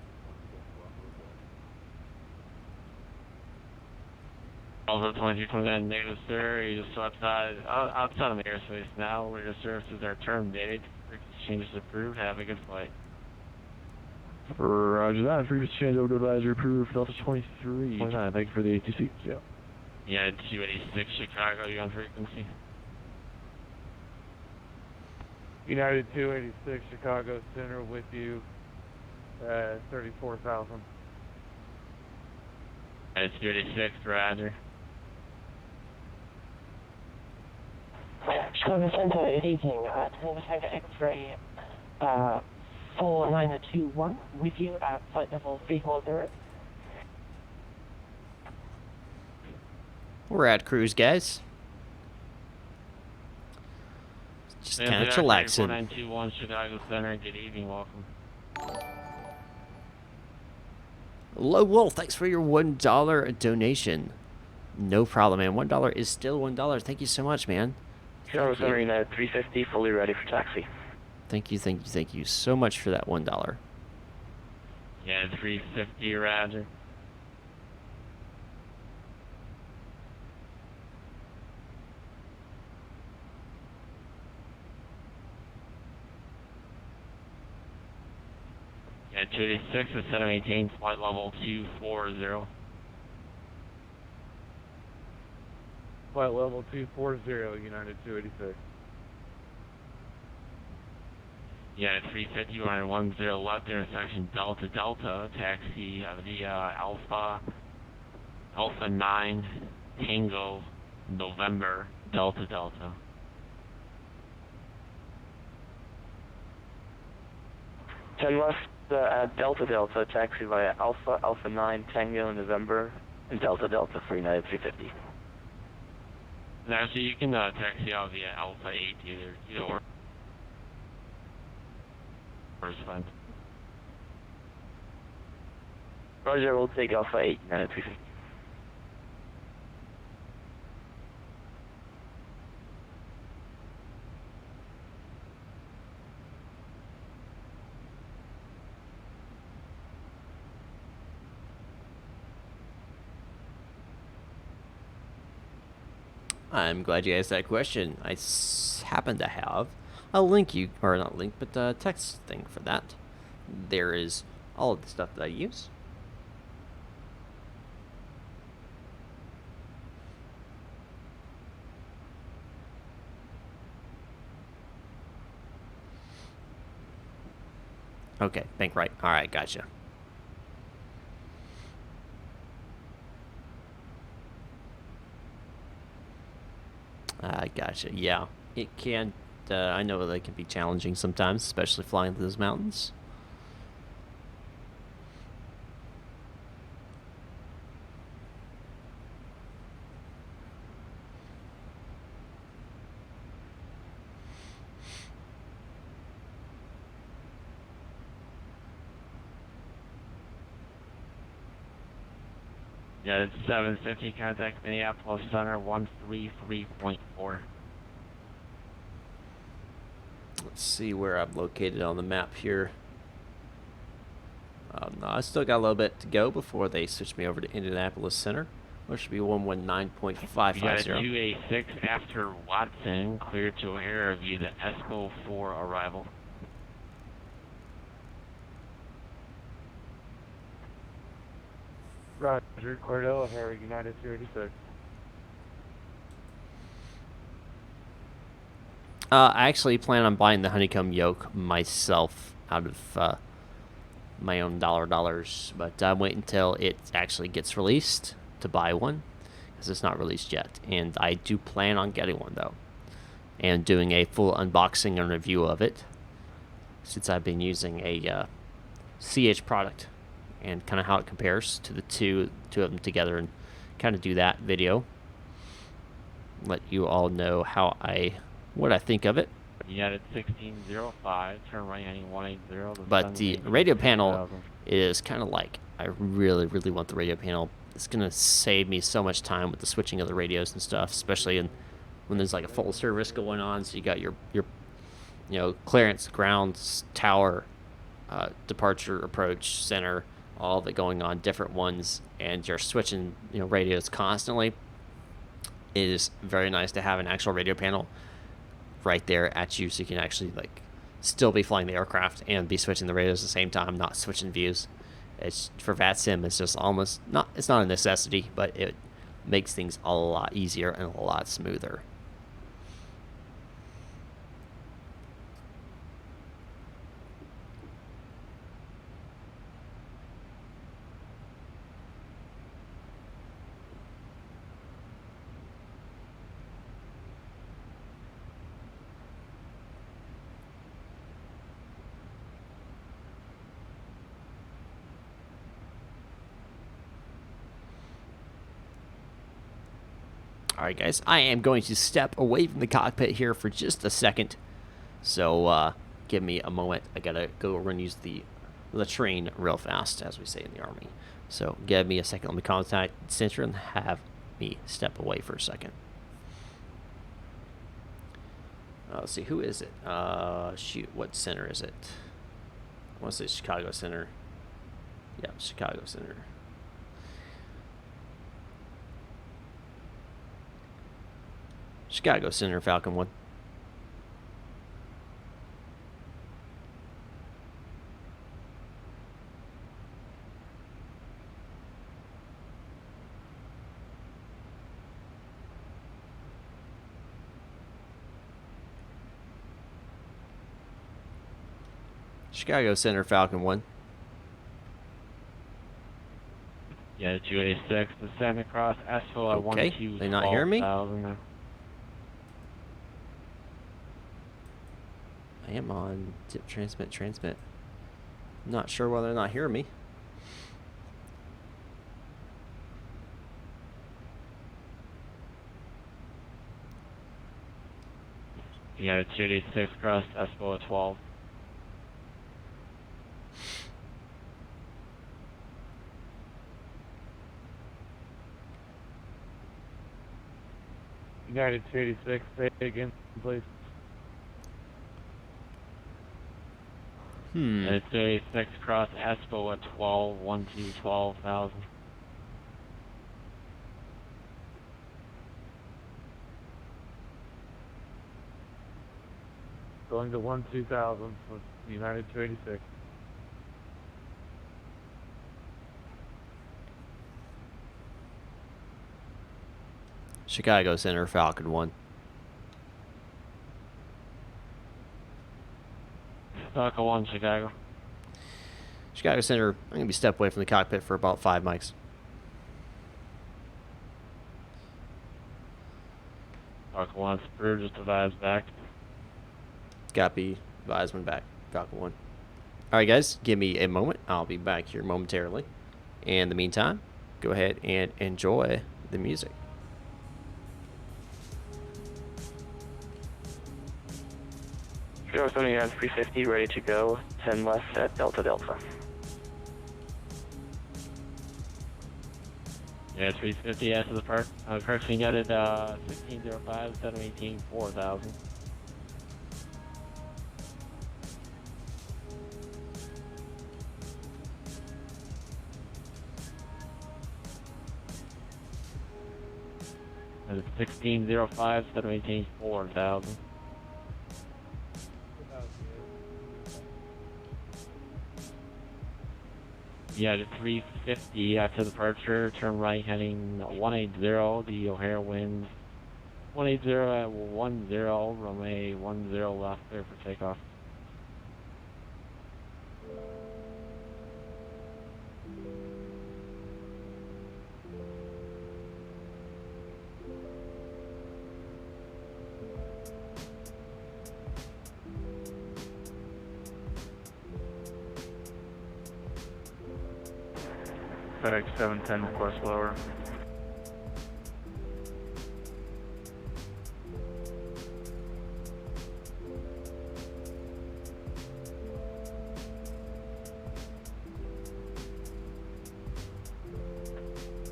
Delta 2329, negative, sir. You just outside of the airspace now, where your services are terminated. Exchange is approved. Have a good flight. Roger that. Previous change over to advisory approved. Delta 2329. Thank you for the ATC. Yeah. Yeah, 286 Chicago, you on frequency. United 286 Chicago Center with you, 34,000. It's 286, roger. Chicago Center, evening, Tango X-ray, 4921 with you at flight level 340. We're at cruise, guys. Just kind of chillaxing. 4921 Chicago Center, good evening, welcome. Low Wolf, thanks for your $1 donation. No problem, man. $1 is still $1. Thank you so much, man. Chicago Center, United 350, fully ready for taxi. Thank you so much for that $1. Yeah, 350, roger. Yeah, 286 is 718, flight level 240. Flight level 240, United 286. Yeah, 350, you're on 10 left intersection Delta Delta, taxi via Alpha 9, Tango, November, Delta Delta. 10 left, Delta Delta, taxi via Alpha 9, Tango, November, and Delta Delta for United 350. Now, so you can taxi out via Alpha 8 either or. Or is fine. Roger, we'll take Alpha 8, United 350. I'm glad you asked that question. I happen to have a link or not link, but a text thing for that. There is all of the stuff that I use. Okay, bank right. All right, gotcha. Gotcha. Yeah, it can. I know that it can be challenging sometimes, especially flying through those mountains. Yeah, it's 750, contact Minneapolis Center 133.4. Let's see where I'm located on the map here. No, I still got a little bit to go before they switch me over to Indianapolis Center. which should be You got a 119.550. 286 after Watson, cleared to air via the ESCO 4 arrival. Roger, Cordell, Harry, United 286. I actually plan on buying the honeycomb yoke myself out of my own dollars, but I'm waiting until it actually gets released to buy one, because it's not released yet. And I do plan on getting one, though, and doing a full unboxing and review of it, since I've been using a CH product, and kind of how it compares to the two of them together, and kind of do that video. Let you all know what I think of it. United 1605, turn right heading 180. But the radio panel is kind of like, I really, really want the radio panel. It's going to save me so much time with the switching of the radios and stuff, especially when there's like a full service going on. So you got your clearance, grounds, tower, departure, approach, center, all of it going on, different ones, and you're switching radios constantly. It is very nice to have an actual radio panel right there at you, so you can actually still be flying the aircraft and be switching the radios at the same time, not switching views. It's for VATSIM, it's just almost not. It's not a necessity, but it makes things a lot easier and a lot smoother. Alright guys, I am going to step away from the cockpit here for just a second. So give me a moment. I gotta go run use the latrine real fast, as we say in the Army. So give me a second. Let me contact center and have me step away for a second. Let's see, who is it? Shoot, what center is it? I want to say Chicago Center. Yeah, Chicago Center. Chicago Center, Falcon 1. Chicago Center, Falcon 1. Yeah, 286, descend across Asheville at Okay, 12. they not hear me? I am on tip transmit. Not sure why they're not hearing me. You got a 286 across Asheville at 12. United 286, say it again, please. It's 286 across Asheville at 12, 12,000. Going to 12,000 with United 286. Chicago Center, Falcon 1. Falcon 1, Chicago. Chicago Center, I'm going to be step away from the cockpit for about 5 mics. Falcon 1, Spur, just advise back. Copy, advise when back, Falcon 1. Alright guys, give me a moment. I'll be back here momentarily. In the meantime, go ahead and enjoy the music. Zero 350, ready to go. 10 left at Delta Delta. Yeah, 350 after the park. Correction, got it 1605, 718, 4000. That is 1605, set to maintain 4,000. Yeah, to 350 after departure, turn right heading 180, the O'Hare winds 180 at 10, runway 10 left, clear for takeoff. FedEx 710 request lower.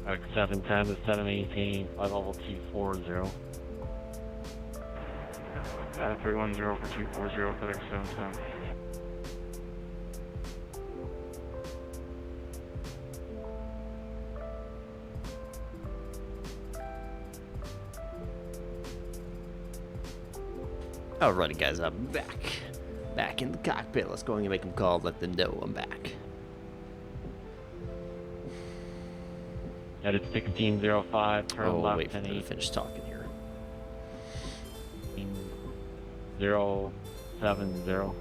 FedEx 710 to 718, flight level 240. 310 for 240, FedEx 710. Alrighty, guys, I'm back in the cockpit. Let's go and make them call, let them know I'm back. That is 1605, turn left wait for them to 10 finish talking here. 070.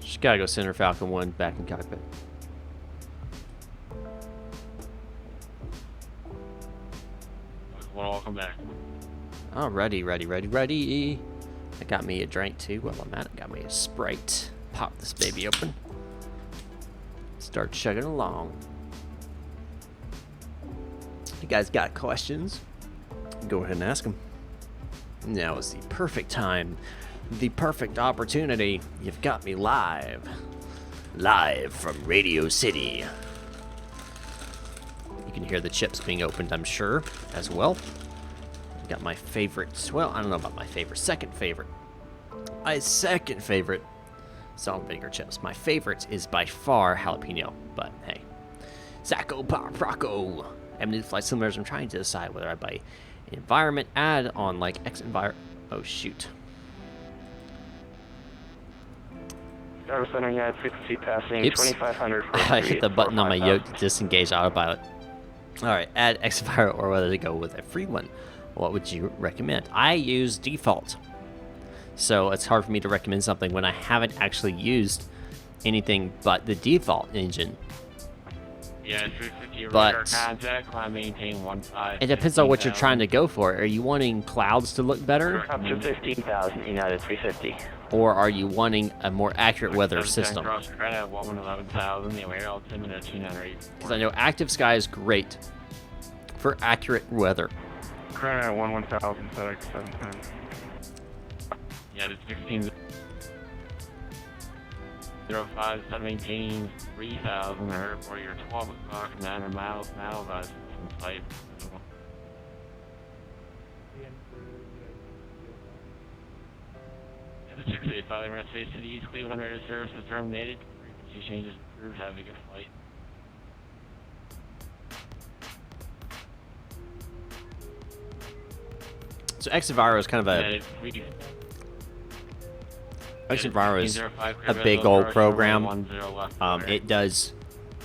Chicago Center, Falcon 1, back in cockpit. Welcome back. Alrighty, ready. I got me a drink too while I'm at it. Got me a Sprite. Pop this baby open. Start chugging along. You guys got questions? Go ahead and ask them. Now is the perfect time, the perfect opportunity. You've got me live from Radio City. You can hear the chips being opened, I'm sure, as well. I got my favorite, well, I don't know about my favorite, second favorite. My second favorite salt and vinegar chips. My favorite is by far jalapeno, but hey. Sacco Proco. I'm new flight simulators. I'm trying to decide whether I buy environment add on like oh shoot. Service Center United frequency passing Oops. 2500 for I hit the button on my yoke to 5,000. disengage autopilot. Alright, add X-Fire or whether to go with a free one. What would you recommend? I use default. So it's hard for me to recommend something when I haven't actually used anything but the default engine. Yeah, 350 But radar contact, climb maintain 15. it depends on what you're trying to go for. Are you wanting clouds to look better? Up to 15,000 United 350. Or are you wanting a more accurate weather 710 system? Cross credit, 11,000, the O'Hare altimeter 298. Because I know active sky is great for accurate weather. Credit at 11,000, FedEx 710. Yeah, it's 1605, set maintaining 3,000, airport, you're 12 o'clock, 900 miles, now about from flight. The 685 rest face to the east, Cleveland radar service is terminated. Frequency changes approved, have a good flight. So X-Enviro is kind of a X-Enviro is a big old program. It does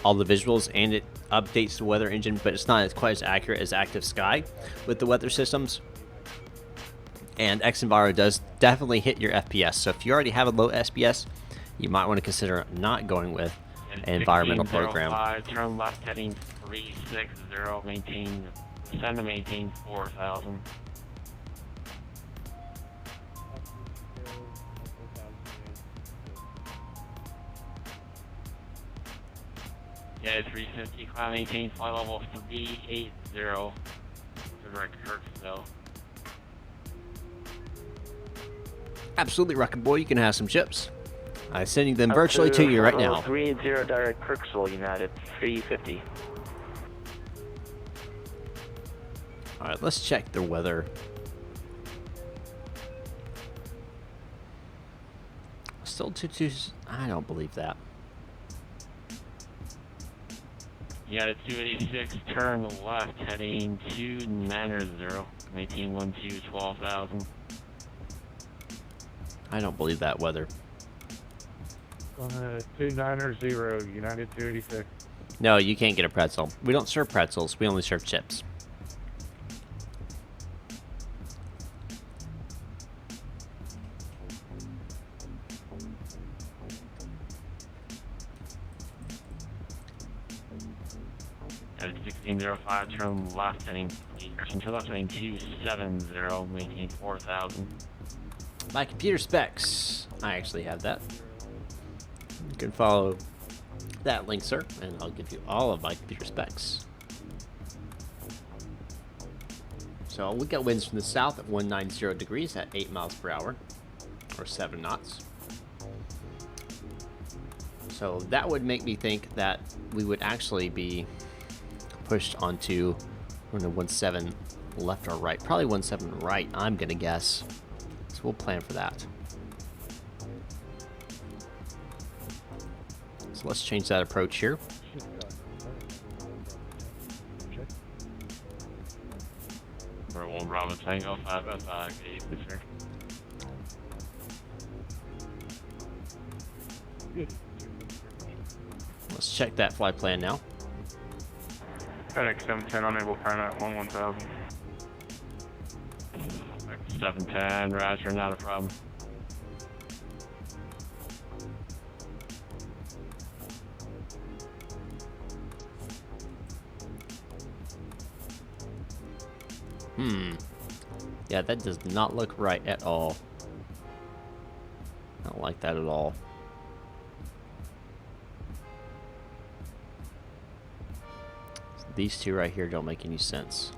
all the visuals and it updates the weather engine, but it's not quite as accurate as Active Sky with the weather systems. And X-Enviro does definitely hit your FPS. So if you already have a low SPS, you might want to consider not going with an environmental program. Turn left heading 360, maintain, send to maintain 4,000. Yeah, 350, climb maintain, flight level 380, direct Kirksville. Absolutely, Rocket Boy. You can have some chips. I'm sending them virtually to you right now. 380 direct Kirksville United 350. All right, let's check the weather. Still 22. I don't believe that. You got a 286, turn left, heading 290, maintain 12,000. I don't believe that weather. 290, United 286. No, you can't get a pretzel. We don't serve pretzels. We only serve chips. At 1605, turn left, heading 270, maintain 4,000. My computer specs. I actually have that. You can follow that link, sir, and I'll give you all of my computer specs. So we got winds from the south at 190 degrees at 8 miles per hour, or 7 knots. So that would make me think that we would actually be pushed onto, I don't know, 17 left or right. Probably 17 right, I'm gonna guess. So we'll plan for that. So let's change that approach here. For 1 Bravo Tango 5 sir. Let's check that flight plan now. FedEx 710, unable to turn at 11,000. 710, roger, not a problem. Yeah, that does not look right at all. I don't like that at all. These two right here don't make any sense.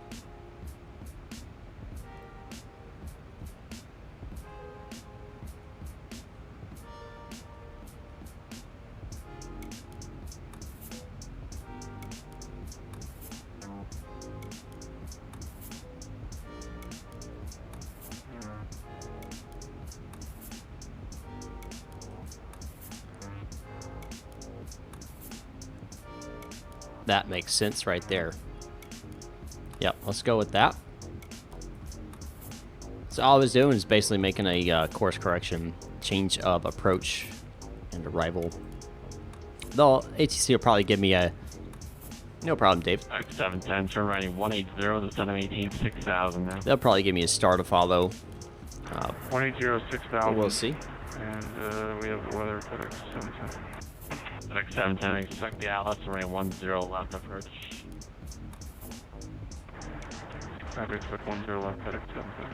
That makes sense right there. Yep, let's go with that. So all I was doing is basically making a course correction, change of approach and arrival. Though ATC will probably give me a... No problem, Dave. 710, turn right 180 to 718, 6,000 now. They'll probably give me a star to follow. 180, 6,000. We'll see. And we have weather FedEx 710. FedEx 710, expect the Atlas to run 10 left approach. Traffic expect 10 left FedEx 710.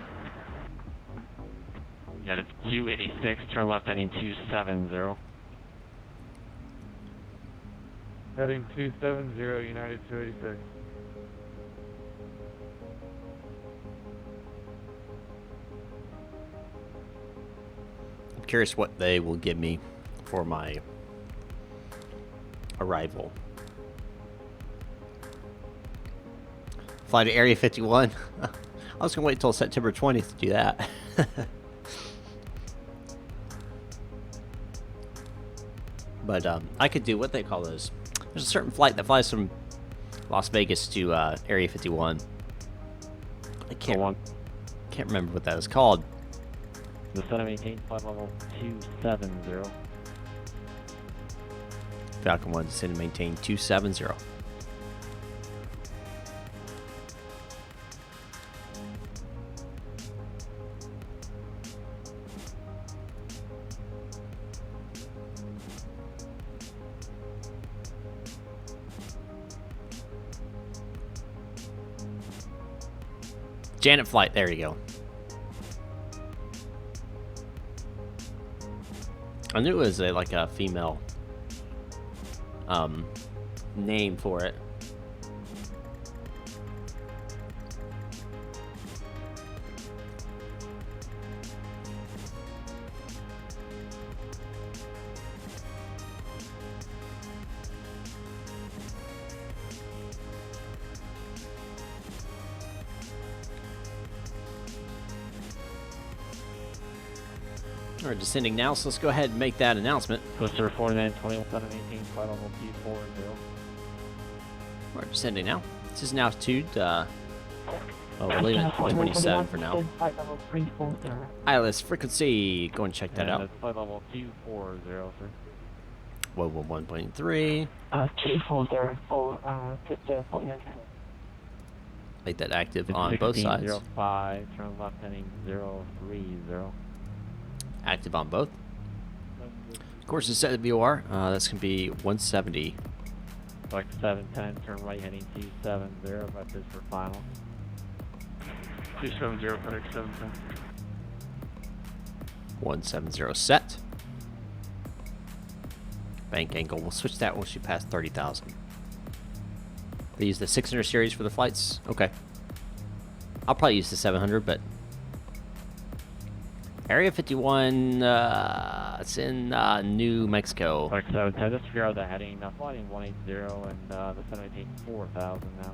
Yeah, it's 286, turn left heading 270. Heading 270, United 286. I'm curious what they will give me for my arrival. Fly to Area 51. I was gonna wait until September 20th to do that. But I could do what they call those. There's a certain flight that flies from Las Vegas to Area 51. I can't remember what that is called. The 718, flight level 270. Falcon 1 descend and maintain 270. Janet Flight, there you go. I knew it was like a female name for it. All right, descending now, so let's go ahead and make that announcement. Twister 4921-718, flight level 240. All right, descending now. This is an altitude, well, we'll leave it at 27 for now. ILS frequency, go and check that out. Flight level 240, sir. 111.3. 240, Make that active on both sides. 1605, turn left heading 030. Active on both. Of course, it's set to VOR. That's going to be 170. Flight 710, turn right heading 270, but this for final. 270, FedEx 710. 170 set. Bank angle. We'll switch that once you pass 30,000. They use the 600 series for the flights. Okay. I'll probably use the 700, but Area 51. It's in New Mexico. Flight 710, just figure out the heading. Flying 180 and the 718 4,000 now.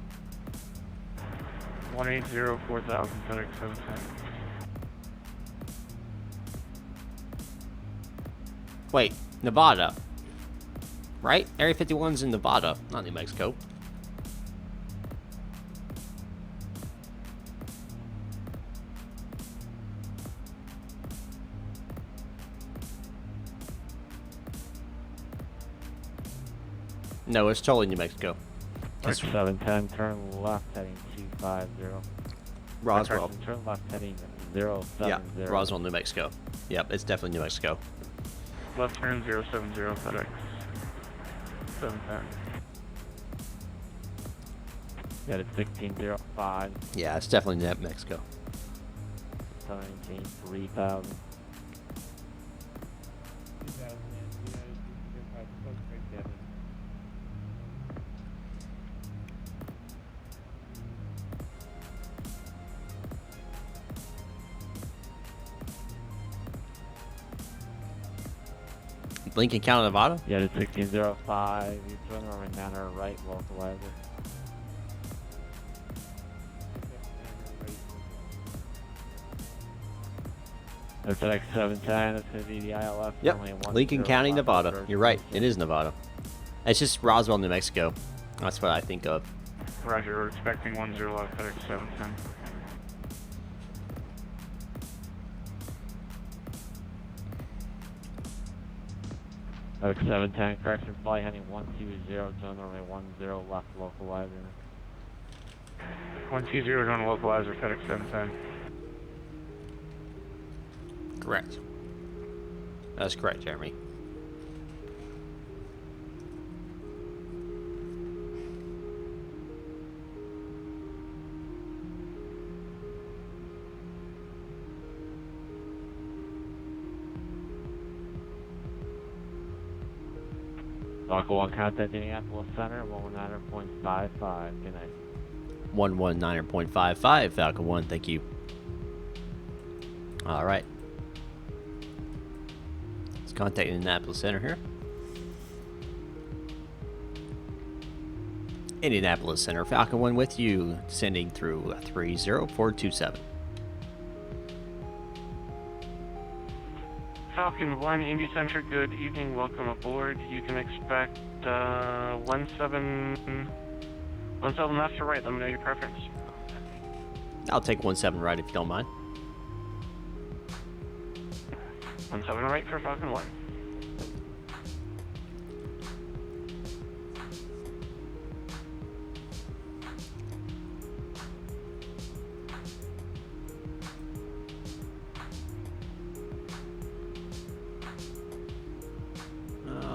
180, 4,000, FedEx 710. Wait, Nevada. Right? Area 51's in Nevada, not New Mexico. No, it's totally New Mexico. Flight 710, turn left heading 250. Roswell. Turn left heading 070. Yeah, Roswell, New Mexico. Yep, it's definitely New Mexico. Left turn 070, FedEx 710. Got it 1605. Yeah, it's definitely New Mexico. 718 3000. Lincoln County, Nevada? Yeah, it's 1605. You turn over and down our right localizer. It's FedEx 710. It's going to be the ILF. Yep. Lincoln County, Nevada. You're right. It is Nevada. It's just Roswell, New Mexico. That's what I think of. Roger, we're expecting 10 left, FedEx 710. FedEx 710, correction, flight heading 120, generally 10 left localizer. 120, on localizer, FedEx 710. Correct. That's correct, Jeremy. Falcon 1, contact Indianapolis Center, 119.55. Good night. 119.55, Falcon 1, thank you. Alright. Let's contact Indianapolis Center here. Indianapolis Center, Falcon 1 with you, descending through 30427. Falcon 1, Indy Center, good evening, welcome aboard. You can expect 17 left or right, let me know your preference. I'll take 17 right if you don't mind. 17 right for Falcon 1.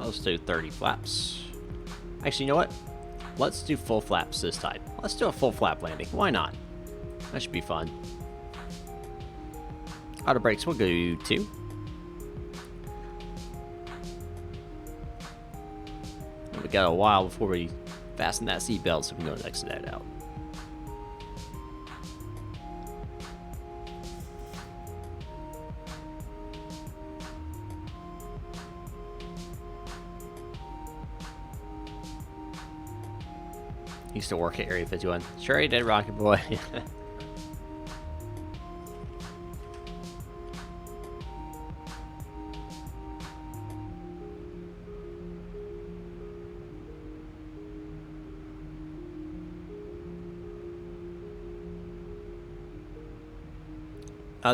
Let's do 30 flaps. Actually, you know what? Let's do full flaps this time. Let's do a full flap landing. Why not? That should be fun. Auto brakes, we'll go 2. We got a while before we fasten that seatbelt, so we can go exit that out. Used to work at Area 51. Sure he did, Rocket Boy.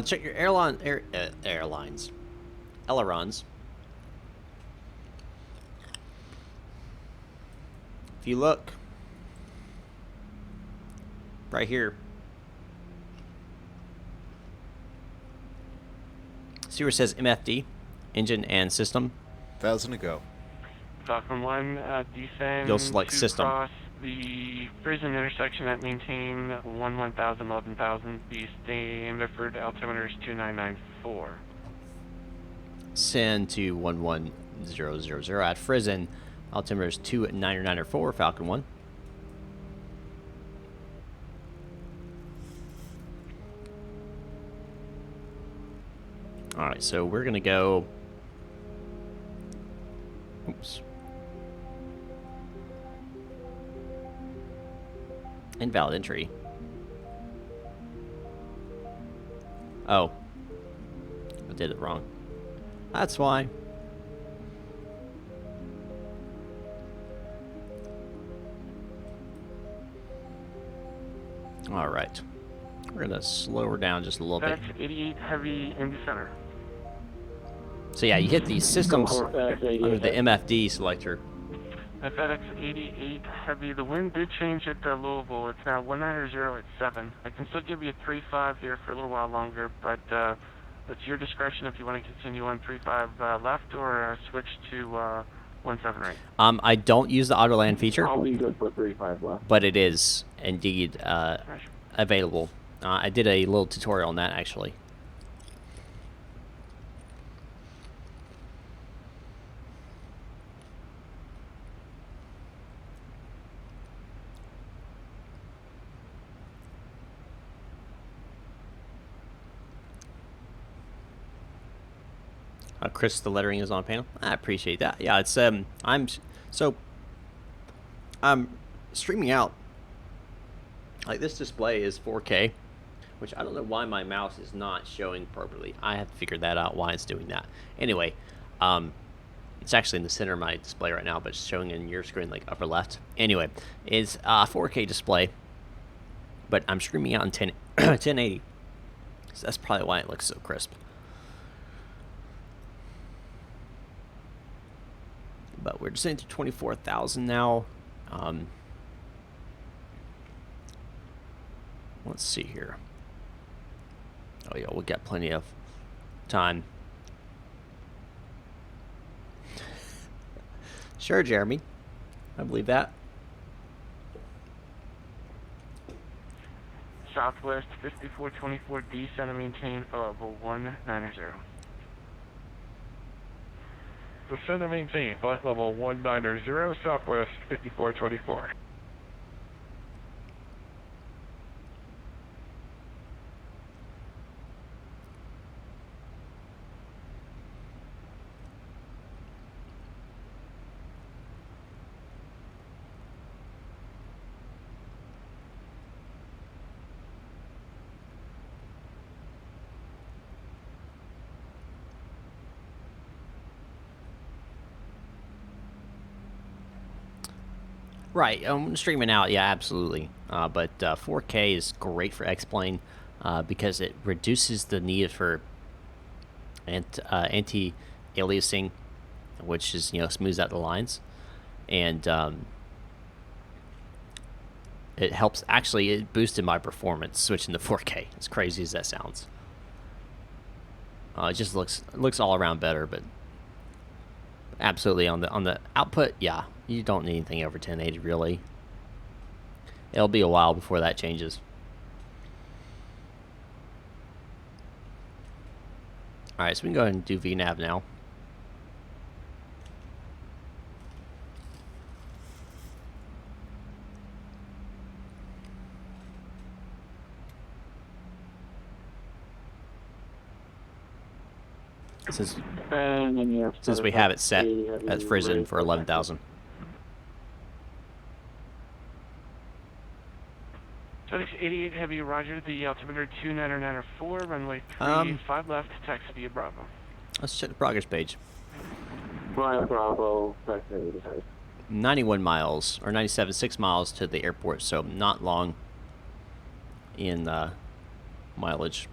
Check your airlines. Ailerons. If you look right here, see where it says MFD, engine and system. 1,000 to go. Falcon 1, descend You'll select to system. cross the prison intersection at maintain 11,000, 11,000. Be staying deferred to altimeter is 2994. Send to 11000 at Frizen. Altimeter is 2994, Falcon 1. Alright, so we're going to go... Oops. Invalid entry. Oh. I did it wrong. That's why. Alright. We're going to slow her down just a little bit. That's 88 heavy in the center. So yeah, you hit the systems under the MFD selector. FedEx 88 heavy. The wind did change at Louisville. It's now 190 at 7. I can still give you a 35 here for a little while longer, but it's your discretion if you want to continue on 35 left or switch to 178. I don't use the auto land feature. I'll be good for 35 left. But it is indeed available. I did a little tutorial on that actually. Chris, the lettering is on panel. I appreciate that. Yeah, it's I'm streaming out. Like this display is 4K, which I don't know why my mouse is not showing properly. I have to figure that out why it's doing that. Anyway, it's actually in the center of my display right now, but it's showing in your screen like upper left. Anyway, it's a 4K display, but I'm streaming out in 1080. So that's probably why it looks so crisp. But we're just into 24,000 now. Let's see here. Oh yeah, we'll get plenty of time. Sure, Jeremy. I believe that. Southwest 5424D, center maintain for level 190. Descend and maintain flight level 190, Southwest 5424. Right, streaming out, yeah, absolutely. But 4K is great for X-Plane because it reduces the need for anti-aliasing, which is, smooths out the lines. And it helps, actually, it boosted my performance switching to 4K, as crazy as that sounds. It just looks all around better, but absolutely on the output, yeah. You don't need anything over 1080, really. It'll be a while before that changes. Alright, so we can go ahead and do VNAV now. Since we have it set at Frizen for 11,000. FedEx 88 heavy, roger. The altimeter 2994, runway 35 left, taxi via Bravo. Let's check the progress page. Bravo, 91 miles, or 97.6 miles to the airport, so not long in mileage.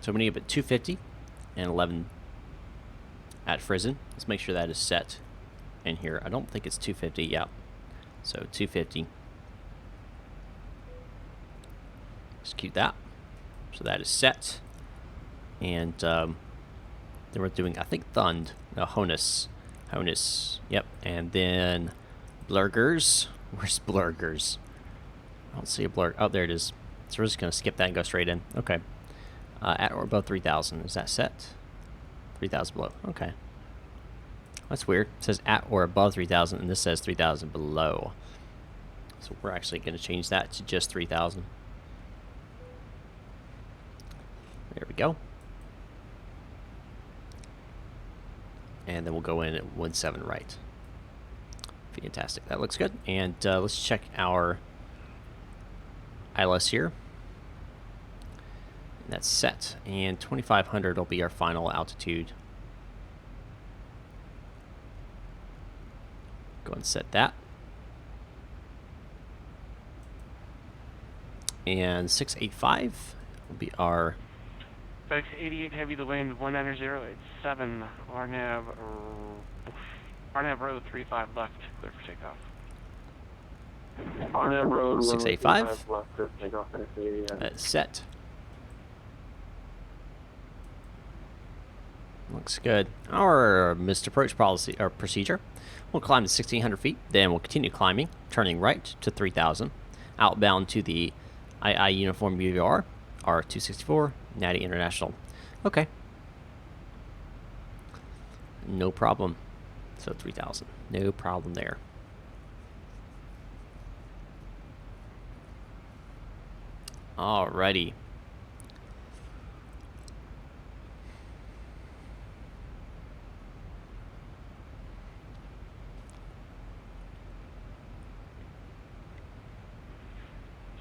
So I'm going to give it 250 and 11 at Frizen. Let's make sure that is set in here. I don't think it's 250. Yeah. So 250. Execute that. So that is set. And then we're doing, I think, Thund. No, Honus. Honus. Yep. And then Blurgers. Where's Blurgers? I don't see a blur. Oh, there it is. So we're just going to skip that and go straight in. Okay. At or above 3,000. Is that set? 3,000 below. Okay. That's weird. It says at or above 3,000, and this says 3,000 below. So we're actually going to change that to just 3,000. There we go. And then we'll go in at 1.7 right. Fantastic. That looks good. And let's check our ILS here. And that's set. And 2,500 will be our final altitude. Go and set that. And 685 will be our... FedEx 88 Heavy, the wind 19087, RNAV road 35 left, clear for takeoff. RNAV road 685. left, clear for takeoff. That's set. Looks good. Our missed approach policy or procedure. We'll climb to 1,600 feet, then we'll continue climbing, turning right to 3,000, outbound to the II Uniform UVR, R264, Natty International. Okay. No problem. So 3,000. No problem there. Alrighty.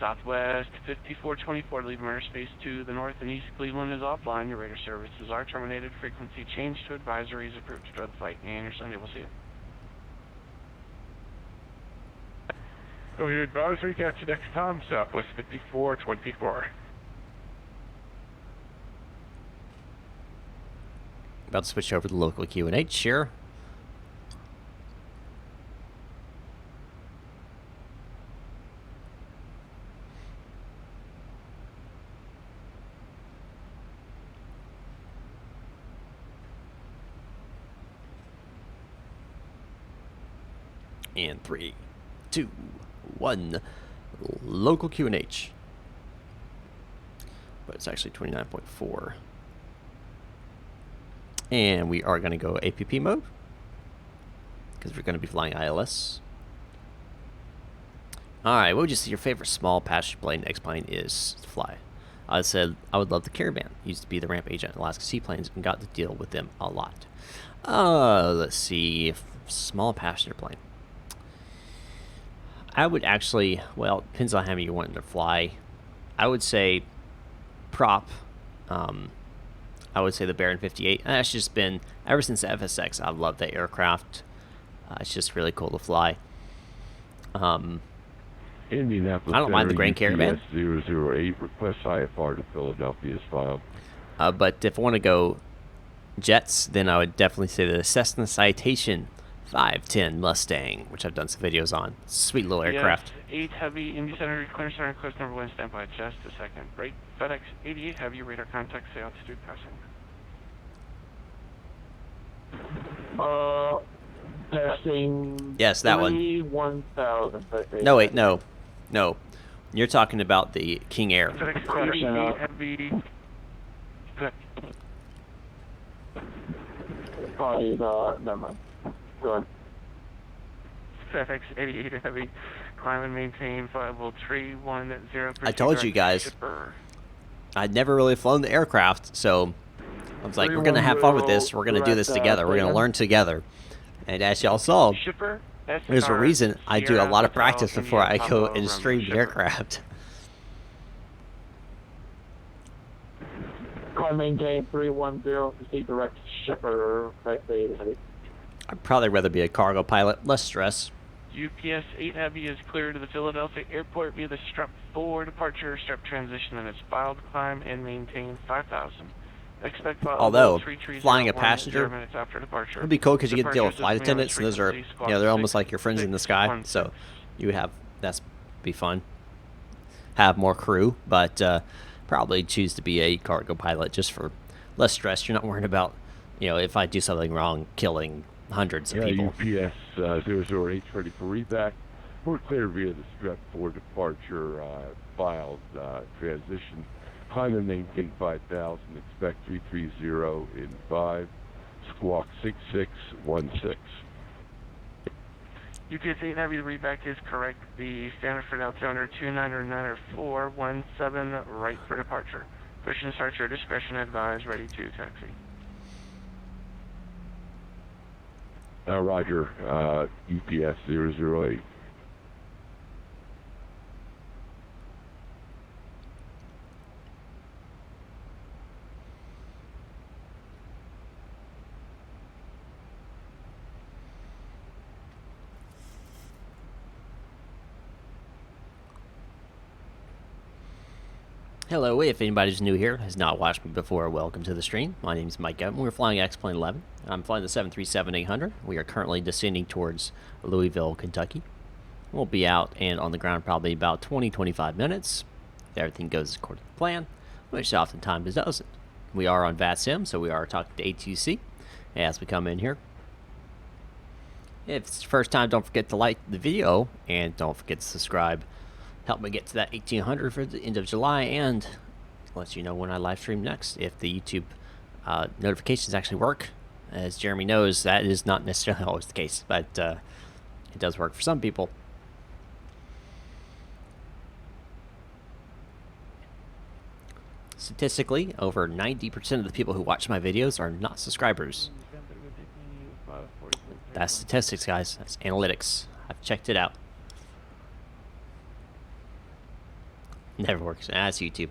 Southwest 5424, leaving airspace to the north and east. Cleveland is offline. Your radar services are terminated. Frequency changed to advisories. Approved to the flight. And your Sunday, we'll see you. So your advisory, catch you next time, Southwest 5424. About to switch over to the local QNH here. And 3, 2, 1, local QNH. But it's actually 29.4. And we are going to go APP mode, because we're going to be flying ILS. Alright, what would you say your favorite small passenger plane, X-plane is to fly? I said I would love the Caravan. Used to be the ramp agent at Alaska Seaplanes and got to deal with them a lot. Let's see. Small passenger plane. I would actually, well, it depends on how many you're wanting to fly. I would say prop. I would say the Baron 58. And that's just been, ever since the FSX, I've loved that aircraft. It's just really cool to fly. Indianapolis. I don't mind the Grand Caravan. 008, request IFR to Philadelphia is filed. But if I want to go jets, then I would definitely say the Cessna Citation 510 Mustang, which I've done some videos on. Sweet little aircraft. Yes, 8 Heavy, Indy Center, clearance center, close number 1, stand by just a second. Break, FedEx 88 Heavy, radar contact, say altitude passing. Passing. Yes, that one. 1,000. No, wait, no. No. You're talking about the King Air. FedEx 88 Heavy. Probably, never mind. Go on. FedEx 88 Heavy, climb and maintain flight 310. I told you guys, I'd never really flown the aircraft, so I was like, we're going to have fun with this. We're going to do this together. We're going to learn together. And as y'all saw, there's a reason I do a lot of practice before I go and stream the aircraft. Climb maintain 310, proceed direct shipper, FedEx 88 Heavy. I'd probably rather be a cargo pilot, less stress. UPS 8 Heavy is clear to the Philadelphia airport via the strap 4 departure, strap transition, and it's filed, climb, and maintain 5,000. Expect Although, 330 flying a 0 passenger minutes after departure. would be cool because you get to deal with Departure flight system attendants, and those are, frequency, you know, they're squawk almost like your friends in the sky. 616. So you would have, that's be fun. Have more crew, but probably choose to be a cargo pilot just for less stress. You're not worrying about, you know, if I do something wrong, killing hundreds of people. UPS 008 ready for reback. We're clear via the strap 4 departure, filed, transition. Climb and maintain 5,000. Expect 330 in 5. Squawk 6616. UPS 8 Heavy, the readback is correct. The standard for altimeter 2909 or 417, right for departure. Push and start your discretion, advised, ready to taxi. Roger, UPS 008. Hello, if anybody's new here, has not watched me before, welcome to the stream. My name is Micah. We're flying X-Plane 11. I'm flying the 737-800. We are currently descending towards Louisville, Kentucky. We'll be out and on the ground probably about 20-25 minutes. If everything goes according to plan, which oftentimes it doesn't. We are on VATSIM, so we are talking to ATC as we come in here. If it's the first time, don't forget to like the video and don't forget to subscribe. Help me get to that 1,800 for the end of July, and let you know when I live stream next. If the YouTube notifications actually work, as Jeremy knows, that is not necessarily always the case, but it does work for some people. Statistically, over 90% of the people who watch my videos are not subscribers. That's statistics, guys. That's analytics. I've checked it out. Never works. That's YouTube.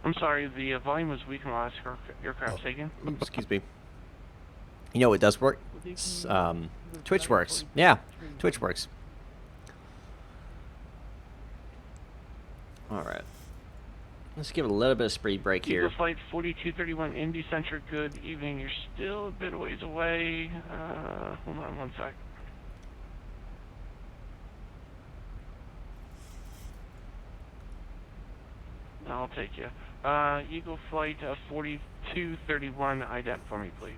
I'm sorry, the volume was weak in the last aircraft. Say again? Excuse me. You know what does work? Twitch works. Yeah, Twitch works. Alright. Let's give it a little bit of speed break here. Eagle Flight 4231 Indy Center, good evening. You're still a bit ways away. Hold on one sec. I'll take you. Eagle Flight 4231 IDEP for me, please.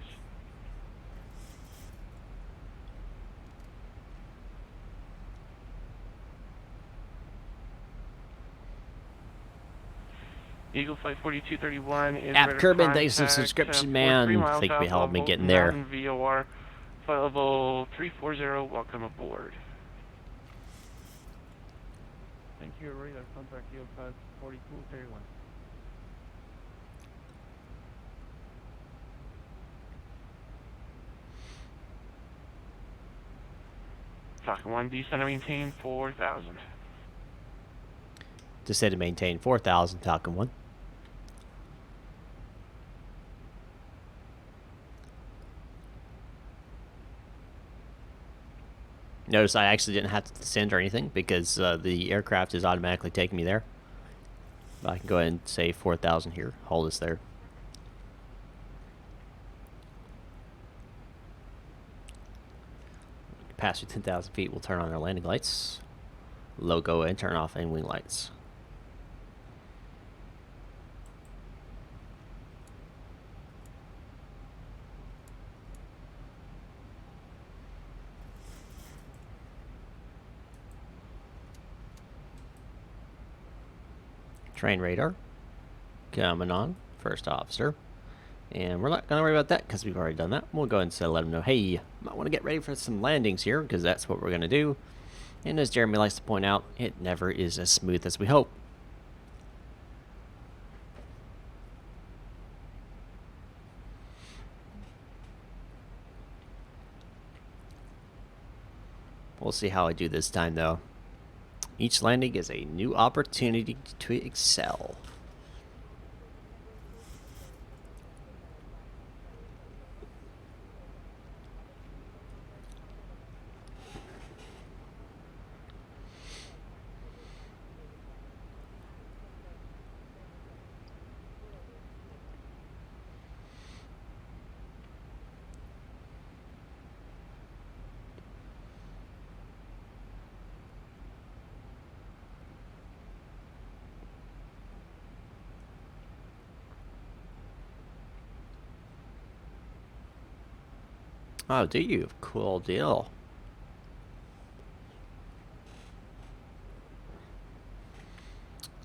Eagle Flight 4231 is App Kerbin, thanks for the subscription, man. I think we helped me getting there. VOR, flight level 340, welcome aboard. Thank you, radar contact Eagle Flight 4231. Falcon 1, descend and maintain 4,000. Descend and maintain 4,000, Falcon 1. Notice I actually didn't have to descend or anything because the aircraft is automatically taking me there. But I can go ahead and say 4,000 here. Hold us there. Pass through 10,000 feet, we'll turn on our landing lights. Logo and turn off and wing lights. Train radar coming on, first officer, and we're not gonna worry about that because we've already done that. We'll go ahead and say, let them know, hey, you might want to get ready for some landings here because that's what we're gonna do. And as Jeremy likes to point out, it never is as smooth as we hope. We'll see how I do this time though. Each landing is a new opportunity to excel. Oh, do you? Cool deal.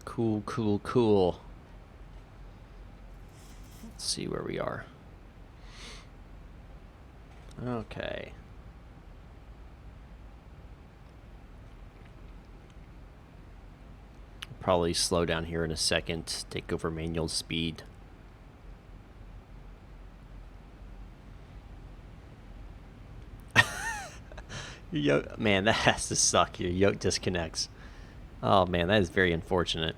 Cool, cool, cool. Let's see where we are. Okay. Probably slow down here in a second. Take over manual speed. Man, that has to suck. Your yoke disconnects. Oh man, that is very unfortunate.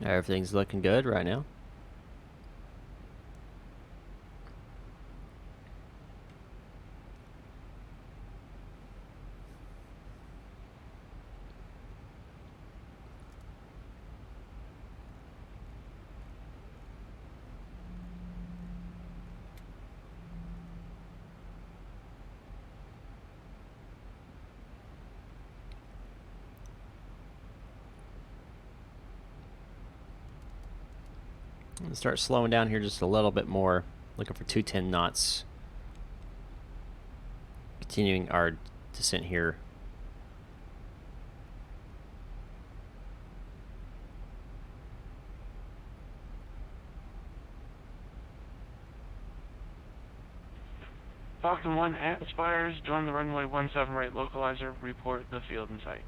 Everything's looking good right now. Start slowing down here just a little bit more. Looking for 210 knots. Continuing our descent here. Falcon 1 at Spires, join the runway 17 right localizer, report the field in sight.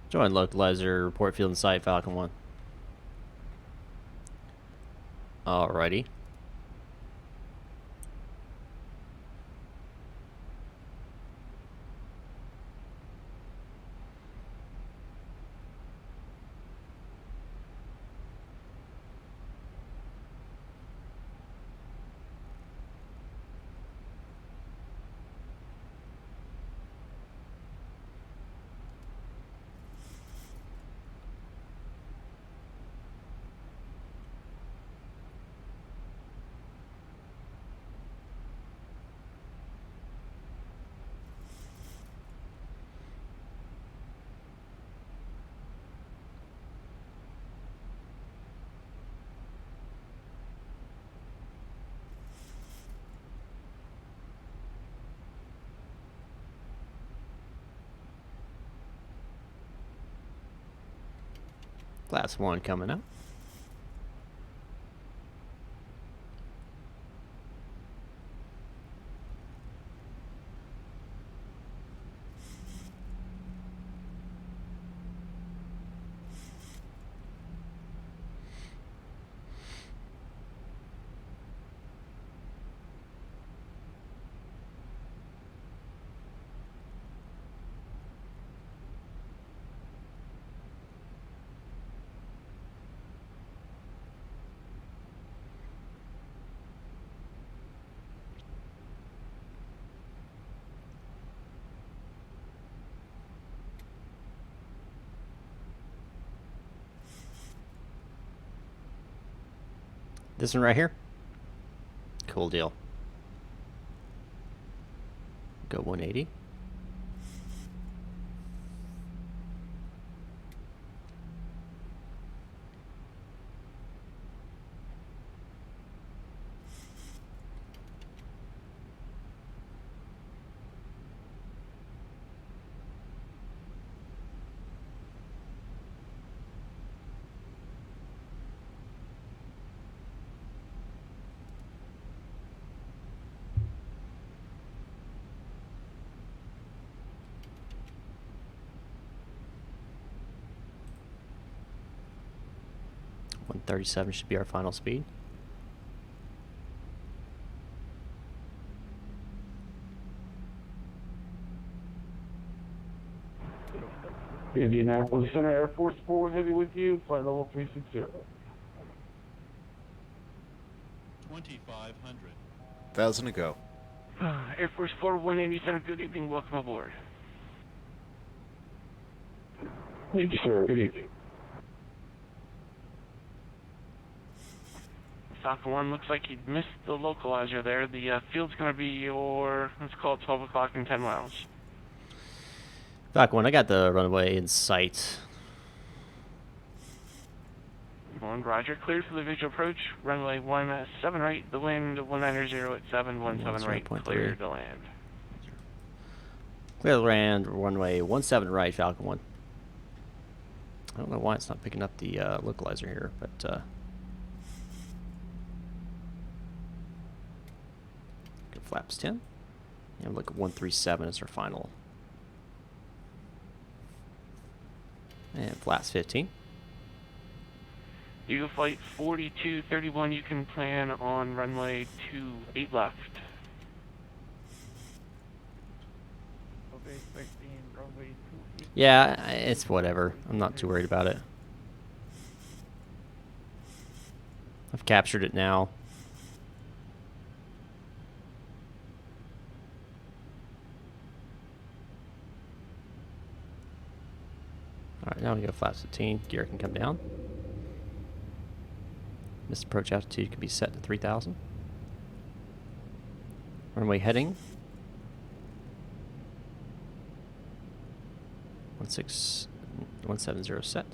Join localizer, report field in sight, Falcon 1. Alrighty. Class 1 coming up. This one right here? Cool deal. Go 180. One 37 should be our final speed. Indianapolis Center Air Force 4 heavy with you, flight level 360. 1,000 to go. Air Force 4187, good evening, welcome aboard. Thank you, sir. Good evening. Falcon 1 looks like he missed the localizer there. The field's going to be your, let's call it 12 o'clock and 10 miles. Falcon 1, I got the runway in sight. One, roger. Cleared for the visual approach. Runway 17 right. The wind 190 at 717 right. Clear to land. Clear to land. Runway 17 right. Falcon 1. I don't know why it's not picking up the localizer here, but go flaps 10. And look at 137 as our final. And flaps 15. Eagle Flight 4231, you can plan on runway 28 left. Yeah, it's whatever. I'm not too worried about it. I've captured it now. Alright, now we go flaps 15. Gear can come down. Missed approach altitude can be set to 3,000. Runway heading. 170 set.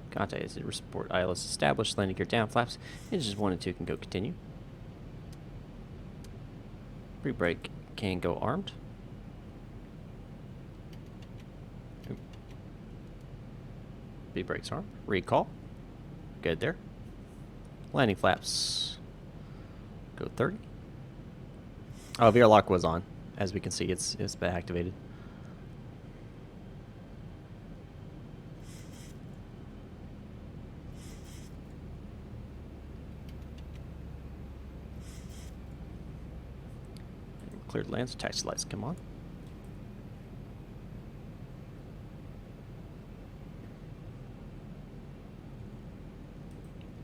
Contact is report ILS established. Landing gear down. Flaps. Engines 1 and 2 can go continue. Pre-brake can go armed. Pre-brakes armed. Recall. Good there. Landing flaps. Go 30. Oh, VR lock was on. As we can see, it's been activated. Cleared lands. Taxi lights come on.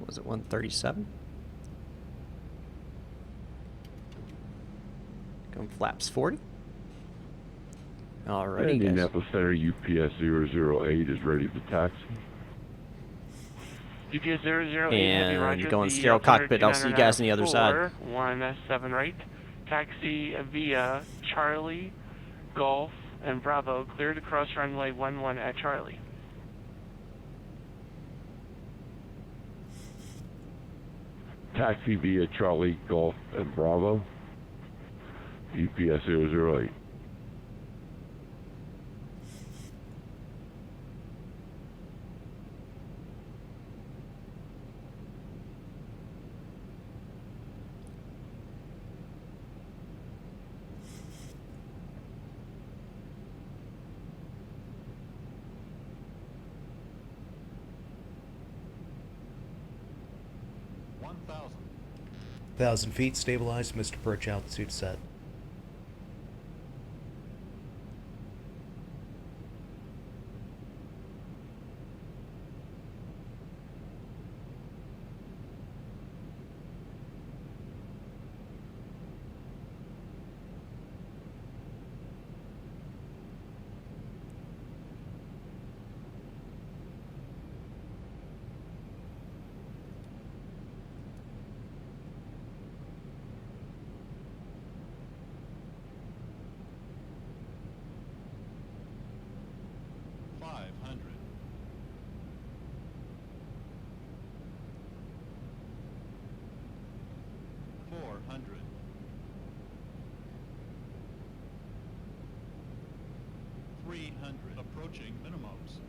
Was it 137? Going flaps 40. Alrighty, Indianapolis Center UPS 008 is ready to taxi. UPS 008, and going stereo cockpit. I'll see you guys on the other side. 17 right. Taxi via Charlie, Golf, and Bravo. Cleared across runway 11 at Charlie. Taxi via Charlie, Golf, and Bravo. UPS 008. Thousand feet, stabilized, missed approach altitude set. Approaching minimums.